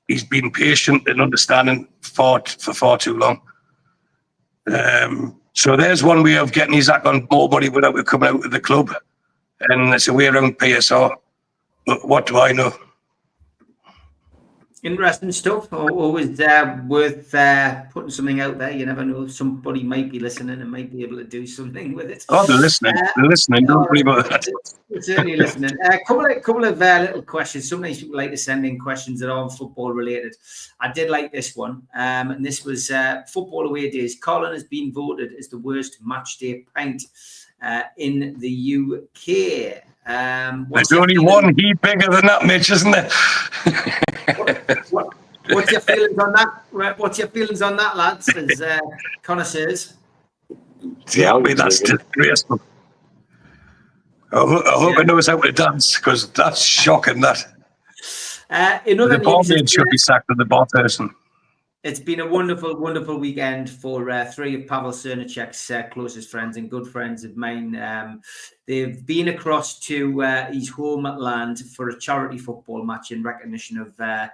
he's been patient and understanding for far too long. So there's one way of getting his act on more money without it coming out of the club. And it's a way around PSR. But what do I know? Interesting stuff. Always worth putting something out there. You never know. Somebody might be listening and might be able to do something with it. Oh, they're listening. Don't worry about that. They're certainly listening. A couple of little questions. Sometimes people like to send in questions that aren't football related. I did like this one. And this was football away days. Colin has been voted as the worst match day pint in the UK. There's only one heat bigger than that, Mitch, isn't there? What's your feelings on that? What's your feelings on that, lads? As Connor says. Yeah, that's disgraceful. I hope I knows how to dance, because that's shocking. That the barmaid should be sacked and the bar person. It's been a wonderful, wonderful weekend for 3 of Pavel Cernacek's closest friends and good friends of mine. They've been across to his homeland for a charity football match in recognition of the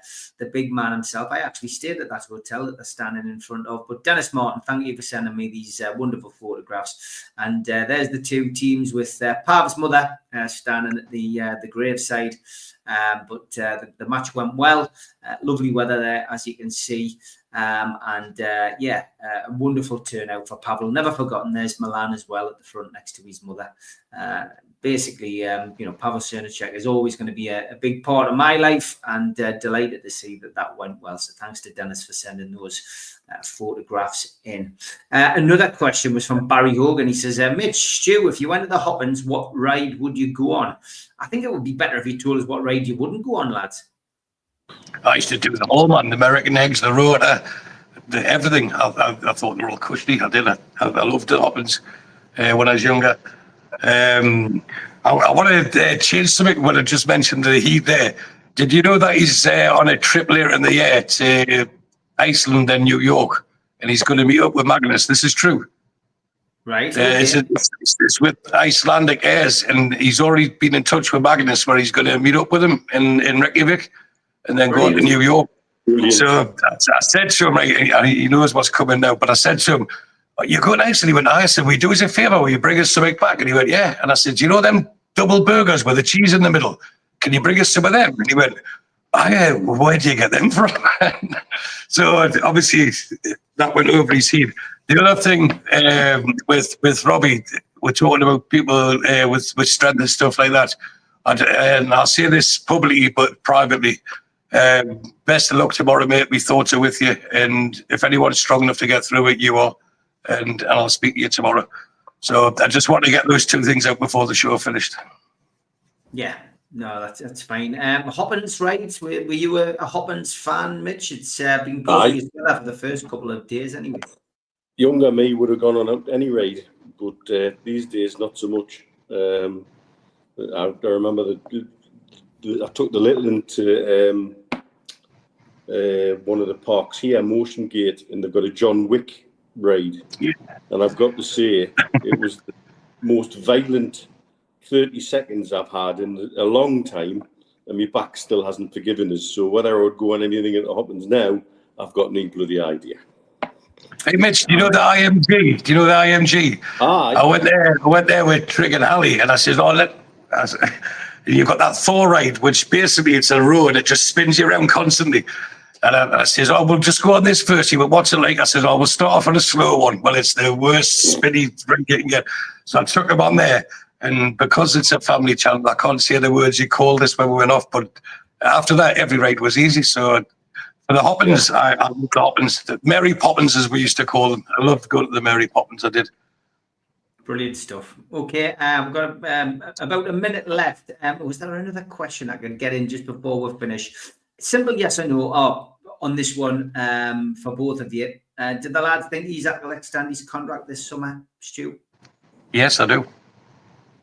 big man himself. I actually stayed at that hotel that they're standing in front of. But Dennis Martin, thank you for sending me these wonderful photographs. And there's the 2 teams with Pav's mother standing at the graveside. But the match went well. Lovely weather there, as you can see. A wonderful turnout for Pavel. Never forgotten. There's Milan as well at the front next to his mother. Pavel Cernacek is always going to be a big part of my life, and delighted to see that went well. So thanks to Dennis for sending those photographs in. Another question was from Barry Hogan. He says, Mitch, Stu, if you went to the Hoppins, what ride would you go on? I think it would be better if you told us what ride you wouldn't go on, lads. I used to do the whole, man, the American eggs, the rotor, everything. I thought they were all cushy. I did. I loved the Hoppins when I was younger. I want to change something when I just mentioned the heat there. Did you know that he's on a trip later in the year to Iceland and New York, and he's going to meet up with Magnus? This is true. Right. It's with Icelandic Airs, and he's already been in touch with Magnus where he's going to meet up with him in Reykjavik and then go to New York. Brilliant. So I said to him, right, he knows what's coming now, but I said to him, you're going to Iceland? He went, I said, will you do us a favour? Will you bring us something back? And he went, yeah. And I said, you know them double burgers with the cheese in the middle? Can you bring us some of them? And he went, where do you get them from? So obviously that went over his head. The other thing with Robbie, we're talking about people with strength and stuff like that. And I'll say this publicly but privately. Best of luck tomorrow, mate. My thoughts are with you. And if anyone's strong enough to get through it, you are. And I'll speak to you tomorrow. So I just want to get those 2 things out before the show finished. Yeah, no, that's fine. Hoppins rides, were you a Hoppins fan, Mitch? It's been going for the first couple of days anyway. Younger me would have gone on any ride, but these days not so much. I remember I took the little into one of the parks here, Motion Gate, and they've got a John Wick ride. Yeah. And I've got to say, it was the most violent 30 seconds I've had in a long time, and my back still hasn't forgiven us. So whether I would go on anything that happens now, I've got no bloody idea. Hey Mitch, do you know the IMG? Do you know the IMG? I went there with Trig and Ali, and I said, you've got that Thor ride, which basically it's a road that just spins you around constantly. And I says, we'll just go on this first. He went, what's it like? I said, we'll start off on a slow one. Well, it's the worst spinny ride you can get. So I took him on there. And because it's a family channel, I can't say the words you called this when we went off. But after that, every ride was easy. So for the Hoppins, I loved the Hoppins. The Mary Poppins, as we used to call them. I loved going to the Mary Poppins. I did. Brilliant stuff. Okay, we've got about a minute left. Was there another question I could get in just before we finish? Simple yes or no. on this one for both of you. Did the lads think Isaac will extend his contract this summer, Stu? Yes, I do.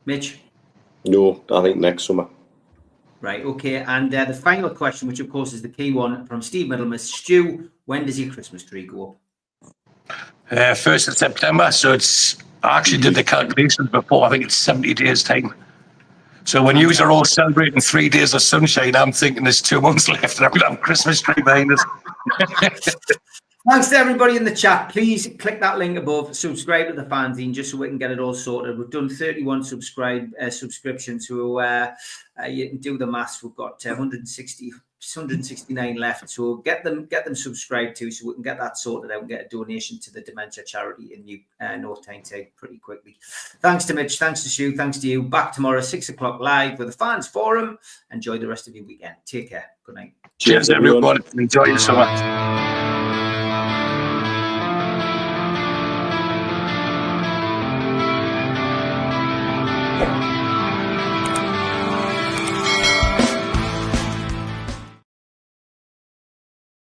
Mitch? No, I think next summer. Right, okay. And the final question, which of course is the key one from Steve Middlemas. Stu, when does your Christmas tree go up? 1st of September. So I actually did the calculations before. I think it's 70 days time. So when you are all celebrating 3 days of sunshine, I'm thinking there's 2 months left and I'm going to have a Christmas tree behind us. Thanks to everybody in the chat. Please click that link above, subscribe to the fanzine just so we can get it all sorted. We've done 31 subscriptions, so you can do the maths. We've got 169 left, so get them subscribed to so we can get that sorted out and get a donation to the dementia charity in North Tyne pretty quickly. Thanks to Mitch, thanks to Stu, thanks to you. Back tomorrow 6 o'clock live with the Fans Forum. Enjoy the rest of your weekend. Take care. Good night. Cheers everyone. Enjoy your summer.